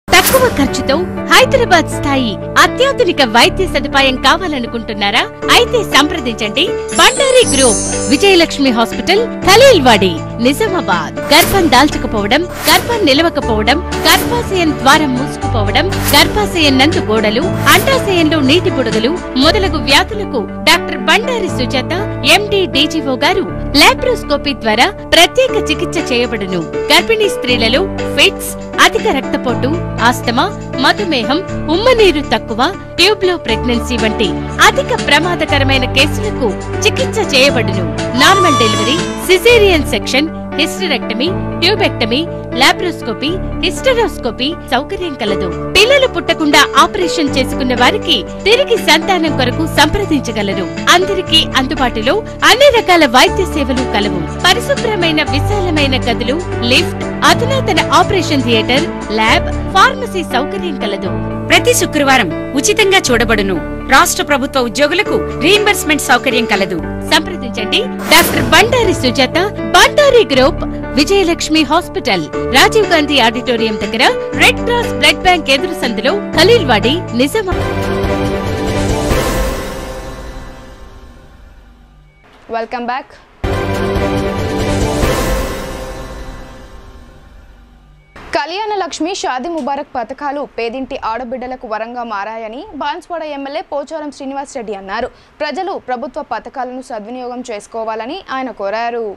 తక్కువ ఖర్చుతో హైదరాబాద్ స్థాయి అత్యాధునిక వైద్య సదుపాయం కావాలనుకుంటున్నారా? అయితే సంప్రదించండి బండారి గ్రూప్, విజయలక్ష్మి హాస్పిటల్, ఖలీల్వాడి, నిజామాబాద్. గర్భం దాల్చకపోవడం, గర్భం నిలవకపోవడం, గర్భాశయం ద్వారం మూసుకుపోవడం, గర్భాశయం నందు గోడలు, అండాశయంలో నీటి బుడగలు మొదలగు వ్యాధులకు doctor Bandari Sujatha MD DGO గారు లాప్రోస్కోపీ ద్వారా ప్రత్యేక చికిత్స చేయబడును. గర్భిణీ స్త్రీలలో ఫిట్స్, అధిక రక్తపోటు, ఆస్తమా, మధుమేహం, ఉమ్మనీరు తక్కువ, ట్యూబ్లో ప్రెగ్నెన్సీ వంటి అధిక ప్రమాదకరమైన కేసులకు చికిత్స చేయబడును. Normal delivery, caesarean section, hysterectomy, tubectomy, laparoscopy, hysteroscopy సౌకర్యం కలదు. పిల్లలు పుట్టకుండా ఆపరేషన్ చేసుకున్న వారికి తిరిగి సంతానం కొరకు సంప్రదించగలరు. అందరికీ అందుబాటులో అన్ని రకాల వైద్య సేవలు కలవు. పరిశుభ్రమైన విశాలమైన గదులు, లిఫ్ట్, అధునాతన ఆపరేషన్ థియేటర్, ల్యాబ్, ఫార్మసీ సౌకర్యం కలదు. ప్రతి శుక్రవారం ఉచితంగా చూడబడును. రాష్ట్ర ప్రభుత్వ ఉద్యోగులకు రీయింబర్స్మెంట్ సౌకర్యం కలదు. సంప్రదించండి doctor Bandari Sujatha, Bandari group, Vijayalakshmi hospital, Rajiv Gandhi auditorium దగ్గర, రెడ్ క్రాస్ బ్లడ్ బ్యాంక్ ఎదురు సందులో, ఖలీల్వాడి, నిజామాబాద్. Welcome back. కళ్యాణ లక్ష్మి, షాదీ ముబారక్ పథకాలు పేదింటి ఆడబిడ్డలకు వరంగా మారాయని బాన్స్వాడ ఎమ్మెల్యే పోచారం శ్రీనివాస్ రెడ్డి అన్నారు. ప్రజలు ప్రభుత్వ పథకాలను సద్వినియోగం చేసుకోవాలని ఆయన కోరారు.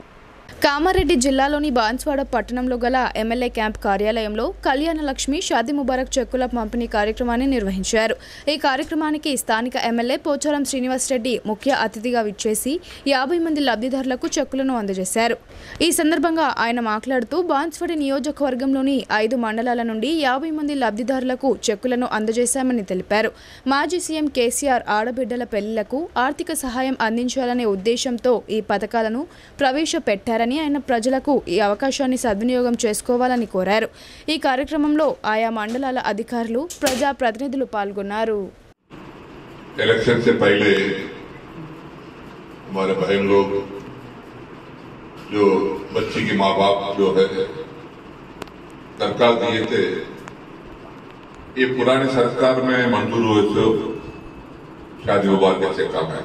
కామారెడ్డి జిల్లాలోని బాన్స్వాడ పట్టణంలో గల ఎమ్మెల్యే క్యాంప్ కార్యాలయంలో కళ్యాణ లక్ష్మి, షాదీ ముబారక్ చెక్కుల పంపిణీ కార్యక్రమాన్ని నిర్వహించారు. ఈ కార్యక్రమానికి స్థానిక ఎమ్మెల్యే పోచారం శ్రీనివాస్ రెడ్డి ముఖ్య అతిథిగా విచ్చేసి 50 మంది లబ్ధిదారులకు చెక్కులను అందజేశారు. ఈ సందర్భంగా ఆయన మాట్లాడుతూ బాన్స్వాడ నియోజకవర్గంలోని 5 మండలాల నుండి 50 మంది లబ్ధిదారులకు చెక్కులను అందజేశామని తెలిపారు. మాజీ సీఎం కేసీఆర్ ఆడబిడ్డల పెళ్లిలకు ఆర్థిక సహాయం అందించాలనే ఉద్దేశంతో ఈ పథకాలను ప్రవేశపెట్టారని ఆయన ప్రజలకు ఈ అవకాశాన్ని సద్వినియోగం చేసుకోవాలని కోరారు. ఈ కార్యక్రమంలో ఆయా మండలాల అధికారులు, ప్రజా ప్రతినిధులు పాల్గొన్నారు. इलेक्शन से पहले हमारे बहन लोग जो बच्ची के माँ बाप जो है दरखास्त दिए थे, ये पुरानी सरकार में मंजूर हुए थे शादी मुबारक से काम है।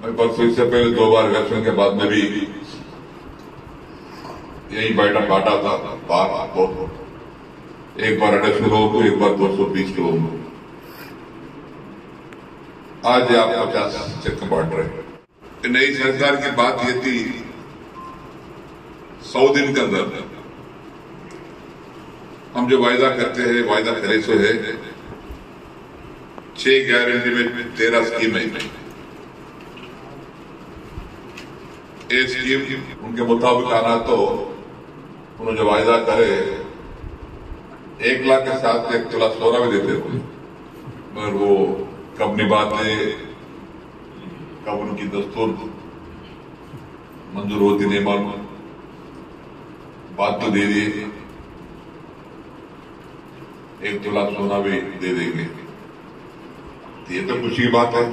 मैं परसों इससे पहले 2 बार इलेक्शन के बाद में भी यही बैठक बांटा था बाहर, एक बार 250 लोगों को, एक बार 220 लोगों को। आज आप 50 चेक बांट रहे हैं। नई सरकार की बात ये थी 100 दिन के अंदर हम जो वायदा करते हैं, वायदा करे सो है। 6 गारंटी में 13 स्कीम है। ये स्कीम उनके मुताबिक आना तो उन्होंने जो वायदा करे 1 लाख के साथ 1 तोला सोना भी देते थे, मगर वो कब निभाते, कब उनकी दस्तूर मंजूर होती नहीं मालूम। बात तो दे दी, 1 तोला सोना भी दे देंगे, ये तो खुशी की बात है।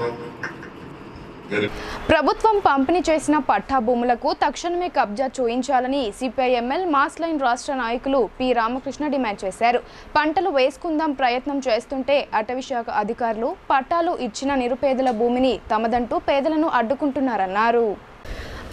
ప్రభుత్వం పంపిణీ చేసిన పట్టా భూములకు తక్షణమే కబ్జా చూయించాలని సిపిఐఎంఎల్ మాస్ లైన్ రాష్ట్ర నాయకులు పి రామకృష్ణ డిమాండ్ చేశారు. పంటలు వేసుకుందాం ప్రయత్నం చేస్తుంటే అటవీ శాఖ అధికారులు పట్టాలు ఇచ్చిన నిరుపేదల భూమిని తమదంటూ పేదలను అడ్డుకుంటున్నారన్నారు.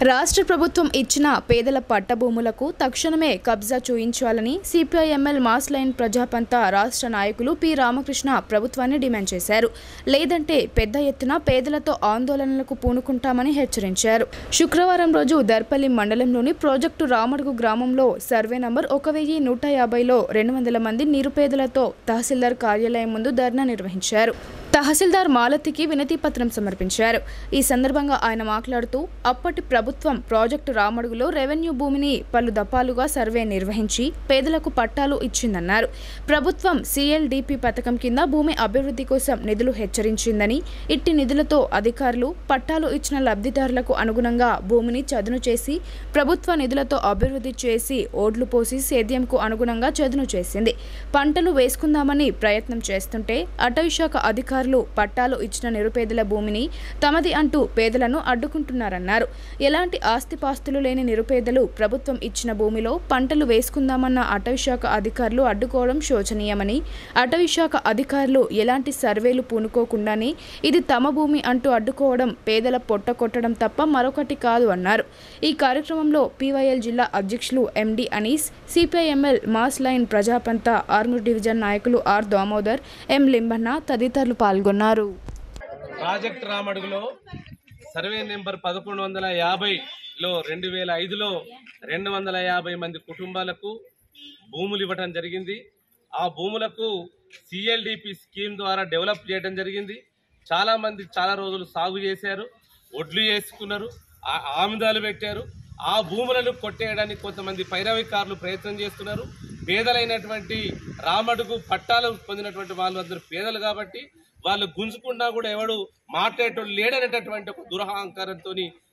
రాష్ట్ర ప్రభుత్వం ఇచ్చిన పేదల పట్ట భూములకు తక్షణమే కబ్జా చూయించాలని సిపిఐఎంఎల్ మాస్ లైన్ ప్రజాపంత రాష్ట్ర నాయకులు పి రామకృష్ణ ప్రభుత్వాన్ని డిమాండ్ చేశారు. లేదంటే పెద్ద ఎత్తున పేదలతో ఆందోళనలకు పూనుకుంటామని హెచ్చరించారు. శుక్రవారం రోజు దర్పల్లి మండలంలోని ప్రాజెక్టు రామడుగు గ్రామంలో సర్వే నంబర్ 1150లో 200 మంది నిరుపేదలతో తహసీల్దార్ కార్యాలయం ముందు ధర్నా నిర్వహించారు. తహసీల్దార్ మాలతికి వినతి పత్రం సమర్పించారు. ఈ సందర్భంగా ఆయన మాట్లాడుతూ అప్పటి ప్రభుత్వం ప్రాజెక్టు రామడుగులో రెవెన్యూ భూమిని పలు దఫాలుగా సర్వే నిర్వహించి పేదలకు పట్టాలు ఇచ్చిందన్నారు. ప్రభుత్వం సిఎల్డిపి పథకం కింద భూమి అభివృద్ధి కోసం నిధులు హెచ్చరించిందని, ఇట్టి నిధులతో అధికారులు పట్టాలు ఇచ్చిన లబ్ధిదారులకు అనుగుణంగా భూమిని చదును చేసి ప్రభుత్వ నిధులతో అభివృద్ధి చేసి ఓడ్లు పోసి సేద్యంకు అనుగుణంగా చదును చేసింది. పంటలు వేసుకుందామని ప్రయత్నం చేస్తుంటే అటవీ శాఖ అధికారులు పట్టాలు ఇచ్చిన నిరుపేదల భూమిని తమది అంటూ పేదలను అడ్డుకుంటున్నారన్నారు. ఎలాంటి ఆస్తిపాస్తులు లేని నిరుపేదలు ప్రభుత్వం ఇచ్చిన భూమిలో పంటలు వేసుకుందామన్న అటవీ శాఖ అధికారులు అడ్డుకోవడం శోచనీయమని, అటవీ శాఖ అధికారులు ఎలాంటి సర్వేలు పూనుకోకుండానే ఇది తమ భూమి అంటూ అడ్డుకోవడం పేదల పొట్ట కొట్టడం తప్ప మరొకటి కాదు అన్నారు. ఈ కార్యక్రమంలో పివైఎల్ జిల్లా అధ్యక్షులు ఎండి Anees, CPIML mass line ప్రజాపంత Armoor division నాయకులు ఆర్ దామోదర్, ఎం లింబన్న తదితరులు పాల్గొన్నారు. ప్రాజెక్ట్ రామడుగులో సర్వే నెంబర్ 1150లో 2005లో 250 మంది కుటుంబాలకు భూములు ఇవ్వడం జరిగింది. ఆ భూములకు సిఎల్డిపి స్కీమ్ ద్వారా డెవలప్ చేయడం జరిగింది. చాలా మంది చాలా రోజులు సాగు చేశారు, ఒడ్లు వేసుకున్నారు, ఆముదాలు పెట్టారు. ఆ భూములను కొట్టేయడానికి కొంతమంది పైరవికారులు ప్రయత్నం చేస్తున్నారు. పేదలైనటువంటి రామడుగు పట్టాలు పొందినటువంటి వాళ్ళు అందరూ పేదలు కాబట్టి వాళ్ళు గుంజుకున్నా కూడా ఎవడు మాట్లాడేటోళ్ళు లేడనేటటువంటి ఒక దురహంకారంతో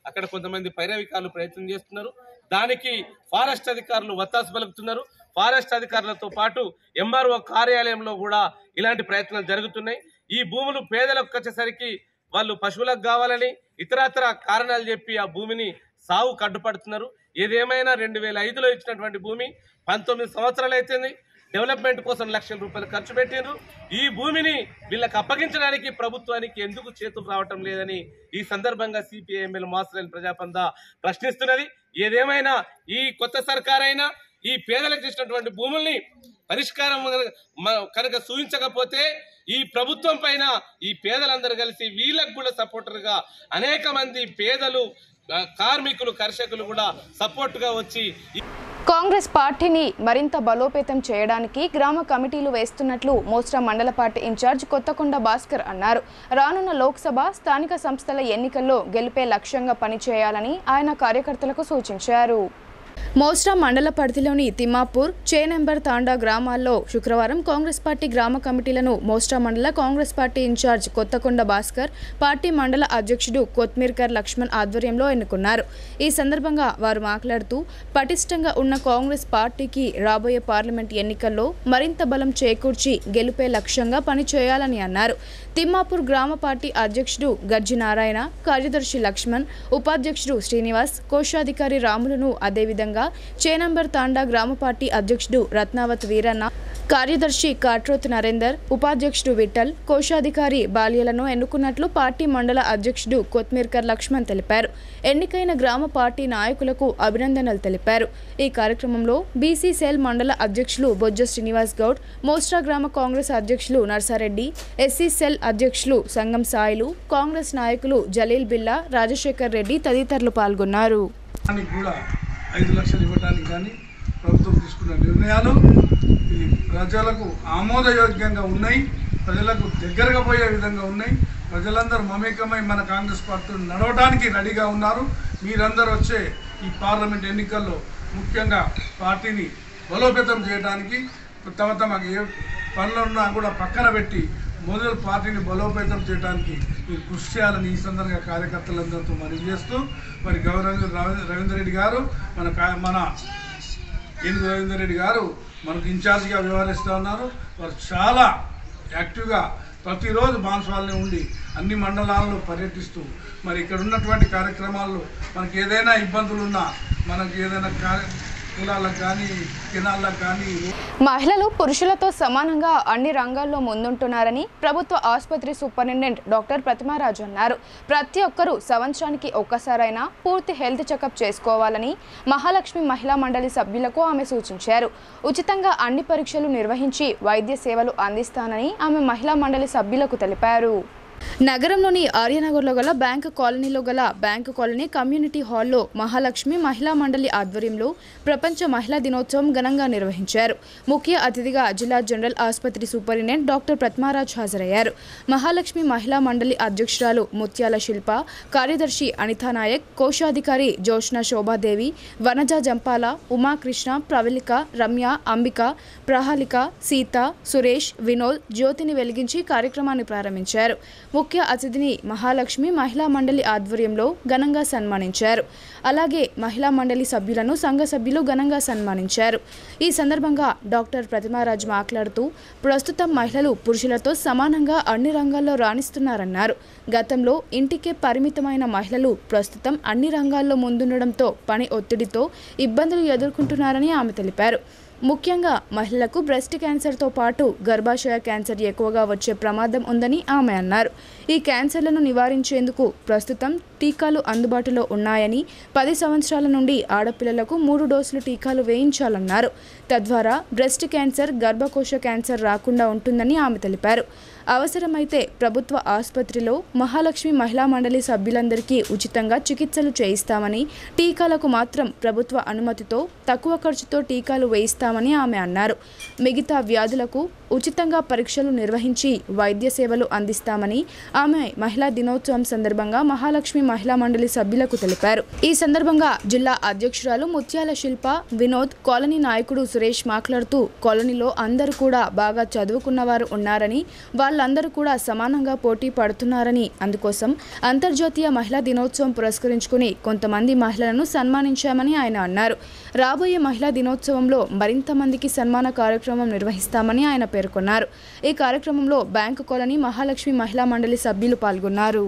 అక్కడ కొంతమంది పైరవికారులు ప్రయత్నం చేస్తున్నారు. దానికి ఫారెస్ట్ అధికారులు వత్తాసు పలుకుతున్నారు. ఫారెస్ట్ అధికారులతో పాటు ఎంఆర్ఓ కార్యాలయంలో కూడా ఇలాంటి ప్రయత్నాలు జరుగుతున్నాయి. ఈ భూములు పేదలకు వచ్చేసరికి వాళ్ళు పశువులకు కావాలని ఇతరత్ర కారణాలు చెప్పి ఆ భూమిని సాగు కడ్డుపడుతున్నారు. ఏదేమైనా 2005లో ఇచ్చినటువంటి భూమి 19 సంవత్సరాలు అవుతుంది. డెవలప్మెంట్ కోసం లక్షల రూపాయలు ఖర్చు పెట్టిండ్రు. ఈ భూమిని వీళ్ళకి అప్పగించడానికి ప్రభుత్వానికి ఎందుకు చేతులు రావటం లేదని ఈ సందర్భంగా సిపిఐఎంఎల్ మాస్టర్ ప్రజాపంద ప్రశ్నిస్తున్నది. ఏదేమైనా ఈ కొత్త సర్కారైనా ఈ పేదలకు ఇచ్చినటువంటి భూముల్ని పరిష్కారం కనుక సూచించకపోతే ఈ ప్రభుత్వం పైన ఈ పేదలందరూ కలిసి వీళ్ళకు కూడా సపోర్టర్గా అనేక మంది పేదలు, కార్మికులు, కర్షకులు కూడా సపోర్ట్గా వచ్చి కాంగ్రెస్ పార్టీని మరింత బలోపేతం చేయడానికి గ్రామ కమిటీలు వేస్తున్నట్లు మోస్రా మండల పార్టీ ఇన్ఛార్జ్ కొత్తకొండ భాస్కర్ అన్నారు. రానున్న లోక్సభ, స్థానిక సంస్థల ఎన్నికల్లో గెలిపే లక్ష్యంగా పనిచేయాలని ఆయన కార్యకర్తలకు సూచించారు. మోస్రా మండల పరిధిలోని తిమ్మాపూర్, చేనెంబర్ తాండా గ్రామాల్లో శుక్రవారం కాంగ్రెస్ పార్టీ గ్రామ కమిటీలను మోస్రా మండల Congress party incharge Kothakonda Bhaskar, party మండల అధ్యక్షుడు కొత్మీర్కర్ లక్ష్మణ్ ఆధ్వర్యంలో ఎన్నుకున్నారు. ఈ సందర్భంగా వారు మాట్లాడుతూ పటిష్టంగా ఉన్న కాంగ్రెస్ పార్టీకి రాబోయే పార్లమెంట్ ఎన్నికల్లో మరింత బలం చేకూర్చి గెలుపే లక్ష్యంగా పనిచేయాలని అన్నారు. తిమ్మాపూర్ గ్రామ పార్టీ అధ్యక్షుడు గర్జి నారాయణ, కార్యదర్శి లక్ష్మణ్, ఉపాధ్యక్షుడు శ్రీనివాస్, కోశాధికారి రాములను, అదేవిధంగా చేనంబర్ తాండా గ్రామ పార్టీ అధ్యక్షుడు రత్నావత్ వీరన్న, కార్యదర్శి కాట్రోత్ నరేందర్, ఉపాధ్యక్షుడు విఠల్, కోశాధికారి బాల్యలను ఎన్నుకున్నట్లు పార్టీ మండల అధ్యక్షుడు కొత్మీర్కర్ లక్ష్మణ్ తెలిపారు. ఎన్నికైన గ్రామ పార్టీ నాయకులకు అభినందనలు తెలిపారు. ఈ కార్యక్రమంలో బీసీ సెల్ మండల అధ్యక్షులు బొజ్జ శ్రీనివాస్ గౌడ్, మోస్రా గ్రామ కాంగ్రెస్ అధ్యక్షులు నర్సారెడ్డి, ఎస్సీ సెల్ అధ్యక్షులు సంగం సాయిలు, కాంగ్రెస్ నాయకులు జలీల్ బిల్లా, రాజశేఖర్ రెడ్డి తదితరులు పాల్గొన్నారు. 5 లక్షలు ఇవ్వడానికి కానీ ప్రభుత్వం తీసుకున్న నిర్ణయాలు ఇది ప్రజలకు ఆమోదయోగ్యంగా ఉన్నాయి, ప్రజలకు దగ్గరగా పోయే విధంగా ఉన్నాయి. ప్రజలందరూ మమేకమై మన కాంగ్రెస్ పార్టీని నడవడానికి రెడీగా ఉన్నారు. మీరందరూ వచ్చే ఈ పార్లమెంట్ ఎన్నికల్లో ముఖ్యంగా పార్టీని బలోపేతం చేయడానికి తమకు ఏ పనులున్నా కూడా పక్కన పెట్టి మొదలు పార్టీని బలోపేతం చేయడానికి మీరు కృషి చేయాలని ఈ సందర్భంగా కార్యకర్తలందరితో మనవి చేస్తూ, మరి గవర్నర్ రవీందర్ రెడ్డి గారు మన ఏనుగు రవీందర్ రెడ్డి గారు మనకు ఇన్ఛార్జిగా వ్యవహరిస్తూ ఉన్నారు. వారు చాలా యాక్టివ్గా ప్రతిరోజు బాన్స్వాల్ని ఉండి అన్ని మండలాల్లో పర్యటిస్తూ మరి ఇక్కడ ఉన్నటువంటి కార్యక్రమాల్లో మనకి ఏదైనా ఇబ్బందులు ఉన్నా, మనకి ఏదైనా కులాలకు కానీ కినాలకు కానీ మహిళలు పురుషులతో సమానంగా అన్ని రంగాల్లో ముందుంటున్నారని ప్రభుత్వ ఆసుపత్రి సూపరింటెండెంట్ డాక్టర్ ప్రతిమారాజు అన్నారు. ప్రతి ఒక్కరూ సంవత్సరానికి ఒక్కసారైనా పూర్తి హెల్త్ చెకప్ చేసుకోవాలని మహాలక్ష్మి మహిళా మండలి సభ్యులకు ఆమె సూచించారు. ఉచితంగా అన్ని పరీక్షలు నిర్వహించి వైద్య సేవలు అందిస్తానని ఆమె మహిళా మండలి సభ్యులకు తెలిపారు. నగరంలోని ఆర్యనగర్లో గల బ్యాంకు కాలనీలో గల బ్యాంకు కాలనీ కమ్యూనిటీ హాల్లో మహాలక్ష్మి మహిళా మండలి ఆధ్వర్యంలో ప్రపంచ మహిళా దినోత్సవం ఘనంగా నిర్వహించారు. ముఖ్య అతిథిగా జిల్లా జనరల్ ఆసుపత్రి సూపరింటెండెంట్ డాక్టర్ ప్రతిమారాజ్ హాజరయ్యారు. మహాలక్ష్మి మహిళా మండలి అధ్యక్షురాలు ముత్యాల శిల్ప, కార్యదర్శి అనితా నాయక్, కోశాధికారి జోష్న శోభాదేవి, వనజ జంపాల, ఉమాకృష్ణ, ప్రవళిక, రమ్య, అంబిక, ప్రహాలిక, సీత, సురేష్, వినోద్ జ్యోతిని వెలిగించి కార్యక్రమాన్ని ప్రారంభించారు. ముఖ్య అతిథిని మహాలక్ష్మి మహిళా మండలి ఆధ్వర్యంలో ఘనంగా సన్మానించారు. అలాగే మహిళా మండలి సభ్యులను సంఘ సభ్యులు ఘనంగా సన్మానించారు. ఈ సందర్భంగా డాక్టర్ ప్రతిమారాజ్ మాట్లాడుతూ ప్రస్తుతం మహిళలు పురుషులతో సమానంగా అన్ని రంగాల్లో రాణిస్తున్నారన్నారు. గతంలో ఇంటికే పరిమితమైన మహిళలు ప్రస్తుతం అన్ని రంగాల్లో ముందుండడంతో పని ఒత్తిడితో ఇబ్బందులు ఎదుర్కొంటున్నారని ఆమె తెలిపారు. ముఖ్యంగా మహిళలకు బ్రెస్ట్ క్యాన్సర్తో పాటు గర్భాశయ క్యాన్సర్ ఎక్కువగా వచ్చే ప్రమాదం ఉందని ఆమె అన్నారు. ఈ క్యాన్సర్లను నివారించేందుకు ప్రస్తుతం టీకాలు అందుబాటులో ఉన్నాయని 10 సంవత్సరాల నుండి ఆడపిల్లలకు 3 డోసులు టీకాలు వేయించాలన్నారు. తద్వారా బ్రెస్ట్ క్యాన్సర్, గర్భకోశ క్యాన్సర్ రాకుండా ఉంటుందని ఆమె తెలిపారు. అవసరమైతే ప్రభుత్వ ఆసుపత్రిలో మహాలక్ష్మి మహిళా మండలి సభ్యులందరికీ ఉచితంగా చికిత్సలు చేయిస్తామని, టీకాలకు మాత్రం ప్రభుత్వ అనుమతితో తక్కువ ఖర్చుతో టీకాలు వేయిస్తామని ఆమె అన్నారు. మిగతా వ్యాధులకు ఉచితంగా పరీక్షలు నిర్వహించి వైద్య సేవలు అందిస్తామని ఆమె మహిళా దినోత్సవం సందర్భంగా మహాలక్ష్మి మహిళా మండలి సభ్యులకు తెలిపారు. ఈ సందర్భంగా జిల్లా అధ్యక్షురాలు ముత్యాల శిల్ప, వినోద్, కాలనీ నాయకుడు సురేష్ మాట్లాడుతూ కాలనీలో అందరూ కూడా బాగా చదువుకున్న వారు ఉన్నారని, వాళ్ళ వాళ్ళందరూ కూడా సమానంగా పోటీ పడుతున్నారని, అందుకోసం అంతర్జాతీయ మహిళా దినోత్సవం పురస్కరించుకుని కొంతమంది మహిళలను సన్మానించామని ఆయన అన్నారు. రాబోయే మహిళా దినోత్సవంలో మరింత మందికి సన్మాన కార్యక్రమం నిర్వహిస్తామని ఆయన పేర్కొన్నారు. ఈ కార్యక్రమంలో బ్యాంకు కాలనీ మహాలక్ష్మి మహిళా మండలి సభ్యులు పాల్గొన్నారు.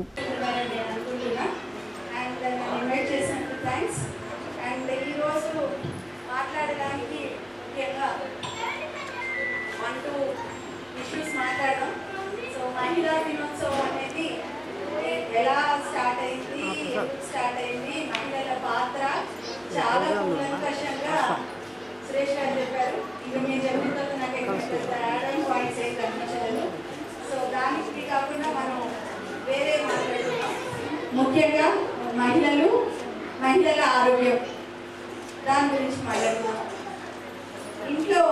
మహిళా దినోత్సవం అనేది ఎలా స్టార్ట్ అయింది మహిళల పాత్ర చాలా కూలంకషంగా సురేష్ గారు చెప్పారు. ఇక మీరు చెప్పిన నాకు యాడ్ పాయింట్స్ ఏం కనిపించలేదు. సో దానికి కాకుండా మనం వేరే మాట్లాడుతున్నాం. ముఖ్యంగా మహిళల ఆరోగ్యం దాని గురించి మాట్లాడుతున్నాం. ఇంట్లో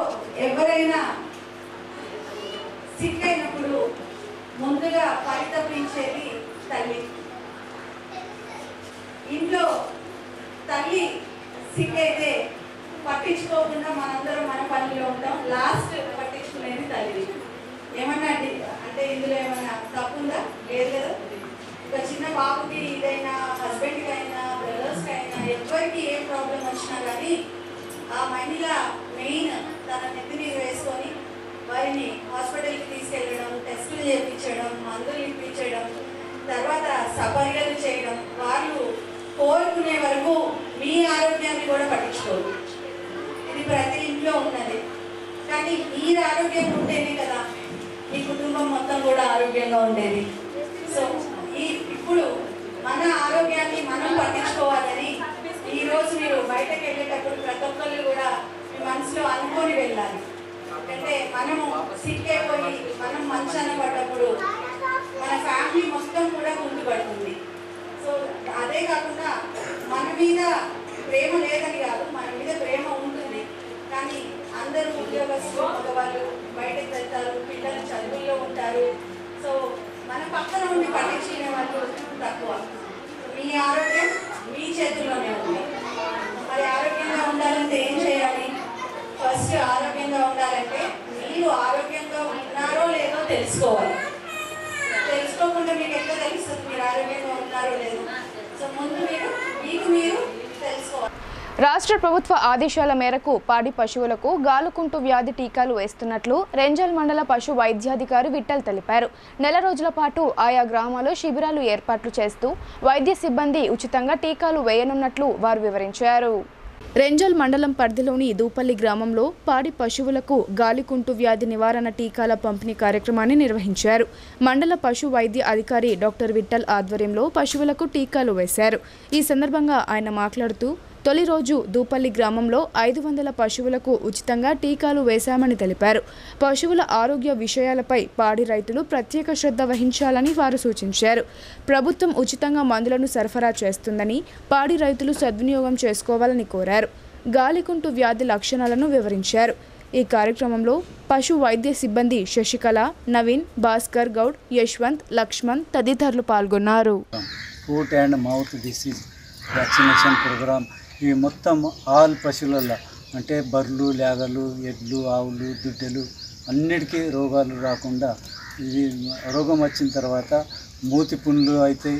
ఎవరైనా సిక్ అయినప్పుడు ముందుగా పరితపించేది తల్లి. ఇంట్లో తల్లి సిక్ అయితే పట్టించుకోకుండా మనందరం మన పనిలో ఉంటాం. లాస్ట్ పట్టించుకునేది తల్లి. ఏమన్నా అంటే ఇందులో ఏమన్నా తప్పుందా? లేదు కదా. ఒక చిన్న బాబుకి ఇదైనా, హస్బెండ్కి అయినా, బ్రదర్స్కి అయినా, ఎవరికి ఏ ప్రాబ్లం వచ్చినా కానీ ఆ మహిళ మెయిన్ తన నెత్తి మీద వేసుకొని వారిని హాస్పిటల్కి తీసుకెళ్ళడం, టెస్టులు చేయించడం, మందులు ఇప్పించడం, తర్వాత సపర్యలు చేయడం, వాళ్ళు కోరుకునే వరకు మీ ఆరోగ్యాన్ని కూడా పట్టించుకోరు. ఇది ప్రతి ఇంట్లో ఉన్నది. కానీ మీరు ఆరోగ్యం ఉంటేనే కదా మీ కుటుంబం మొత్తం కూడా ఆరోగ్యంగా ఉండేది. సో ఇప్పుడు మన ఆరోగ్యాన్ని మనం పట్టించుకోవాలని ఈరోజు మీరు బయటకు వెళ్ళేటప్పుడు ప్రతి ఒక్కళ్ళు కూడా మీ మనసులో అనుకొని వెళ్ళాలి. అంటే మనము సిక్ అయిపోయి మనం మంచాన పడ్డప్పుడు మన ఫ్యామిలీ మొత్తం కూడా కుంటుపడుతుంది. సో అదే కాకుండా మన మీద ప్రేమ లేదని కాదు, మన మీద ప్రేమ ఉంటుంది. కానీ అందరూ ఉద్యోగస్తులు, మగవాళ్ళు బయటకు వెళ్తారు, పిల్లలు చదువుల్లో ఉంటారు. సో మన పక్కన ఉండి పట్టించుకునే వాళ్ళు తక్కువ. మీ ఆరోగ్యం మీ చేతుల్లోనే ఉంది. మరి ఆరోగ్యంగా ఉండాలంటే ఏం చేయాలి? ఫస్ట్ ఆరోగ్యంగా ఉండాలంటే మీరు ఆరోగ్యంగా ఉన్నారో లేదో తెలుసుకోవాలి. తెలుసుకోకుండా మీకు ఎట్లా తెలుస్తుంది మీరు ఆరోగ్యంగా ఉన్నారో లేదో? సో ముందు మీరు తెలుసుకోవాలి. రాష్ట్ర ప్రభుత్వ ఆదేశాల మేరకు పాడి పశువులకు గాలుకుంటు వ్యాధి టీకాలు వేస్తున్నట్లు రెంజల్ మండల పశు వైద్యాధికారి విఠల్ తెలిపారు. నెల రోజుల పాటు ఆయా గ్రామాల్లో శిబిరాలు ఏర్పాట్లు చేస్తూ వైద్య సిబ్బంది ఉచితంగా టీకాలు వేయనున్నట్లు వారు వివరించారు. రెంజల్ మండలం పరిధిలోని దూపల్లి గ్రామంలో పాడి పశువులకు గాలికుంటు వ్యాధి నివారణ టీకాల పంపిణీ కార్యక్రమాన్ని నిర్వహించారు. మండల పశు వైద్య అధికారి డాక్టర్ విఠల్ ఆధ్వర్యంలో పశువులకు టీకాలు వేశారు. ఈ సందర్భంగా ఆయన మాట్లాడుతూ తొలి రోజు దూపల్లి గ్రామంలో 500 పశువులకు ఉచితంగా టీకాలు వేశామని తెలిపారు. పశువుల ఆరోగ్య విషయాలపై పాడి రైతులు ప్రత్యేక శ్రద్ధ వహించాలని వారు సూచించారు. ప్రభుత్వం ఉచితంగా మందులను సరఫరా చేస్తుందని పాడి రైతులు సద్వినియోగం చేసుకోవాలని కోరారు. గాలికుంటు వ్యాధి లక్షణాలను వివరించారు. ఈ కార్యక్రమంలో పశు వైద్య సిబ్బంది శశికళ, నవీన్, భాస్కర్ గౌడ్, యశ్వంత్, లక్ష్మణ్ తదితరులు పాల్గొన్నారు. Foot and mouth disease vaccination programme ఇవి మొత్తం ఆల్ పశువులలో అంటే బర్రెలు, లేగలు, ఎడ్లు, ఆవులు, దుడ్డెలు అన్నిటికీ రోగాలు రాకుండా ఇది రోగం వచ్చిన తర్వాత మూతి పుండ్లు అయితే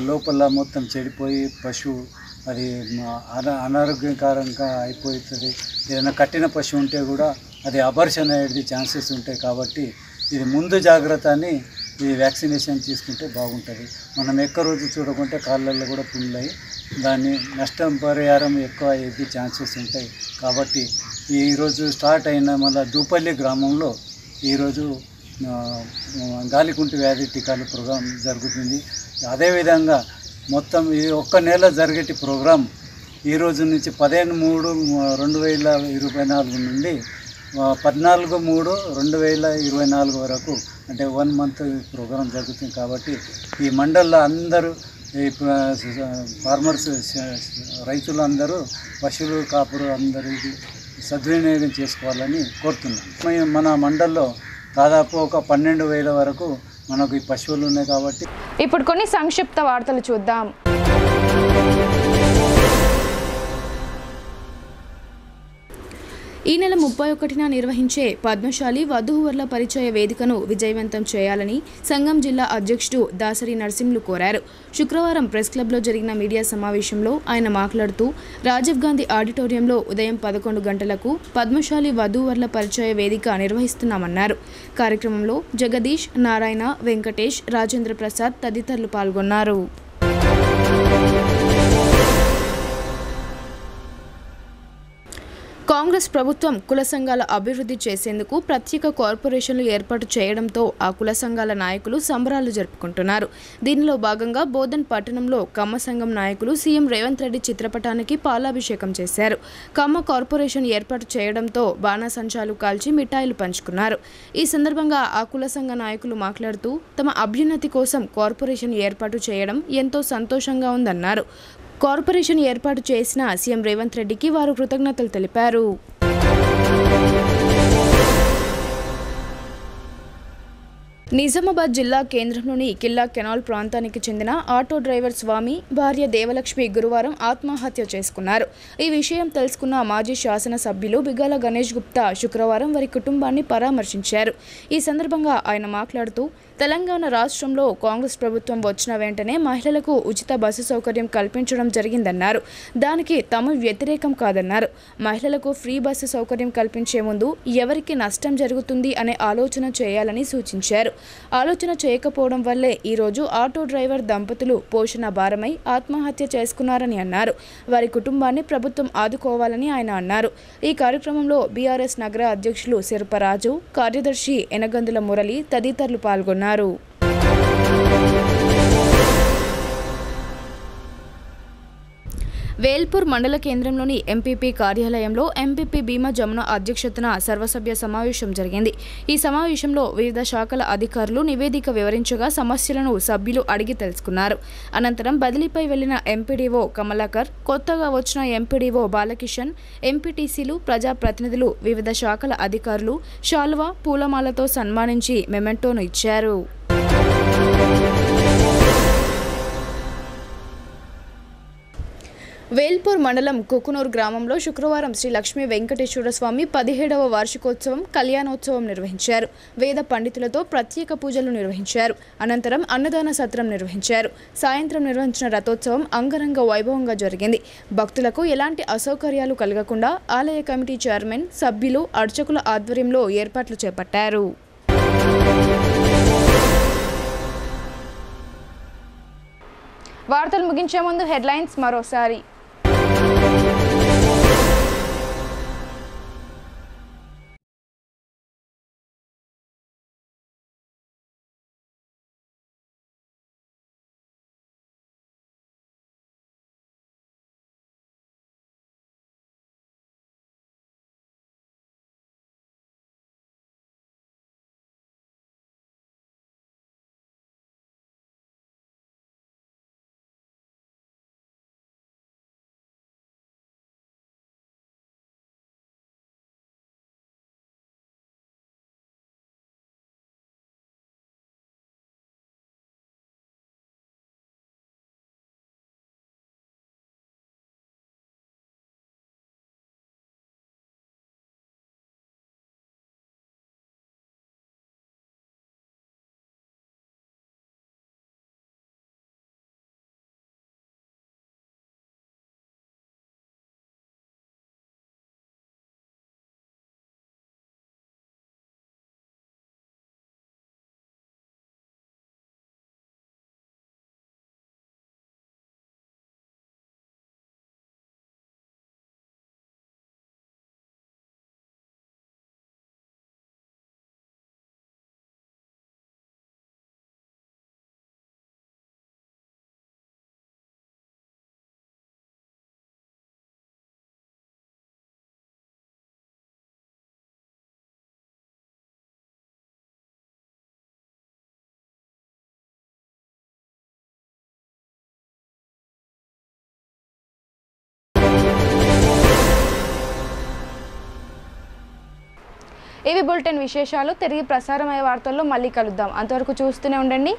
లోపల మొత్తం చెడిపోయి పశువు అది అనారోగ్యకరంగా అయిపోతుంది. ఏదైనా కట్టిన పశువు ఉంటే కూడా అది అబార్షన్ అయ్యేది ఛాన్సెస్ ఉంటాయి. కాబట్టి ఇది ముందు జాగ్రత్త అని ఈ వ్యాక్సినేషన్ తీసుకుంటే బాగుంటుంది. మనం ఎక్కువ రోజు చూడకుంటే కాళ్ళల్లో కూడా పుండ్లయి దాన్ని నష్టం పరిహారం ఎక్కువ అయ్యేది ఛాన్సెస్ ఉంటాయి. కాబట్టి ఈరోజు స్టార్ట్ అయిన మళ్ళీ దూపల్లి గ్రామంలో ఈరోజు గాలికుంటు వ్యాధి టీకాల ప్రోగ్రాం జరుగుతుంది. అదేవిధంగా మొత్తం ఇది ఒక్క నెల జరిగేటి ప్రోగ్రాం ఈరోజు నుంచి 15/3/2024 నుండి 14/3/2024 వరకు అంటే 1 మంత్ ప్రోగ్రాం జరుగుతుంది. కాబట్టి ఈ మండల్లో అందరూ ఈ ఫార్మర్స్ రైతులు అందరూ పశువులు కాపురు అందరూ ఇది సద్వినియోగం చేసుకోవాలని కోరుతున్నాం. మన మండల్లో దాదాపు ఒక 12,000 వరకు మనకు ఈ పశువులు ఉన్నాయి. కాబట్టి ఇప్పుడు కొన్ని సంక్షిప్త వార్తలు చూద్దాం. ఈ నెల 31న నిర్వహించే పద్మశాలి వధూవరుల పరిచయ వేదికను విజయవంతం చేయాలని సంఘం జిల్లా అధ్యక్షుడు దాసరి నరసింహులు కోరారు. శుక్రవారం ప్రెస్ క్లబ్లో జరిగిన మీడియా సమావేశంలో ఆయన మాట్లాడుతూ రాజీవ్ గాంధీ ఆడిటోరియంలో ఉదయం 11 గంటలకు పద్మశాలి వధూవరుల పరిచయ వేదిక నిర్వహిస్తున్నామన్నారు. కార్యక్రమంలో జగదీష్, నారాయణ, వెంకటేష్, రాజేంద్ర ప్రసాద్ తదితరులు పాల్గొన్నారు. కాంగ్రెస్ ప్రభుత్వం కుల సంఘాల అభివృద్ధి చేసేందుకు ప్రత్యేక కార్పొరేషన్లు ఏర్పాటు చేయడంతో ఆ కుల సంఘాల నాయకులు సంబరాలు జరుపుకుంటున్నారు. దీనిలో భాగంగా బోధన్ పట్టణంలో కమ్మ సంఘం నాయకులు సీఎం రేవంత్ రెడ్డి చిత్రపటానికి పాలాభిషేకం చేశారు. కమ్మ కార్పొరేషన్ ఏర్పాటు చేయడంతో బాణాసంచాలు కాల్చి మిఠాయిలు పంచుకున్నారు. ఈ సందర్భంగా ఆ కుల సంఘ నాయకులు మాట్లాడుతూ తమ అభ్యున్నతి కోసం కార్పొరేషన్ ఏర్పాటు చేయడం ఎంతో సంతోషంగా ఉందన్నారు. కార్పొరేషన్ ఏర్పాటు చేసిన సీఎం రేవంత్ రెడ్డికి వారు కృతజ్ఞతలు తెలిపారు. నిజామాబాద్ జిల్లా కేంద్రంలోని కిల్లా కెనాల్ ప్రాంతానికి చెందిన ఆటో డ్రైవర్ స్వామి భార్య దేవలక్ష్మి గురువారం ఆత్మహత్య చేసుకున్నారు. ఈ విషయం తెలుసుకున్న మాజీ శాసనసభ్యులు బిగాల గణేష్ గుప్తా శుక్రవారం వారి కుటుంబాన్ని పరామర్శించారు. ఈ సందర్భంగా ఆయన మాట్లాడుతూ తెలంగాణ రాష్ట్రంలో కాంగ్రెస్ ప్రభుత్వం వచ్చిన వెంటనే మహిళలకు ఉచిత బస్సు సౌకర్యం కల్పించడం జరిగిందన్నారు. దానికి తాము వ్యతిరేకం కాదన్నారు. మహిళలకు ఫ్రీ బస్సు సౌకర్యం కల్పించే ముందు ఎవరికి నష్టం జరుగుతుంది అనే ఆలోచన చేయాలని సూచించారు. ఆలోచన చేయకపోవడం వల్లే ఈరోజు ఆటో డ్రైవర్ దంపతులు పోషణ భారమై ఆత్మహత్య చేసుకున్నారని అన్నారు. వారి కుటుంబాన్ని ప్రభుత్వం ఆదుకోవాలని ఆయన అన్నారు. ఈ కార్యక్రమంలో బీఆర్ఎస్ నగర అధ్యక్షులు శిరపరాజు, కార్యదర్శి ఎనగందుల మురళి తదితరులు పాల్గొన్నారు. వేల్పూర్ మండల కేంద్రంలోని ఎంపీపీ కార్యాలయంలో ఎంపీపీ భీమా జమున అధ్యక్షతన సర్వసభ్య సమావేశం జరిగింది. ఈ సమావేశంలో వివిధ శాఖల అధికారులు నివేదిక వివరించగా సమస్యలను సభ్యులు అడిగి తెలుసుకున్నారు. అనంతరం బదిలీపై వెళ్లిన ఎంపీడీఓ కమలాకర్, కొత్తగా వచ్చిన ఎంపీడీఓ బాలకిషన్, ఎంపీటీసీలు, ప్రజాప్రతినిధులు, వివిధ శాఖల అధికారులు శాలువా, పూలమాలతో సన్మానించి మెమెంటోను ఇచ్చారు. వేల్పూర్ మండలం కుకునూర్ గ్రామంలో శుక్రవారం శ్రీ లక్ష్మీ వెంకటేశ్వర స్వామి 17వ వార్షికోత్సవం కళ్యాణోత్సవం నిర్వహించారు. వేద పండితులతో ప్రత్యేక పూజలు నిర్వహించారు. అనంతరం అన్నదాన సత్రం నిర్వహించారు. సాయంత్రం నిర్వహించిన రథోత్సవం అంగరంగ వైభవంగా జరిగింది. భక్తులకు ఎలాంటి అసౌకర్యాలు కలగకుండా ఆలయ కమిటీ చైర్మన్, సభ్యులు, అర్చకుల ఆధ్వర్యంలో ఏర్పాట్లు చేపట్టారు. వార్తలు ముగించే ముందు హెడ్లైన్స్ మరోసారి. ఇవి బులెటిన్ విశేషాలు. తిరిగి ప్రసారమయ్యే వార్తల్లో మళ్ళీ కలుద్దాం. అంతవరకు చూస్తూనే ఉండండి.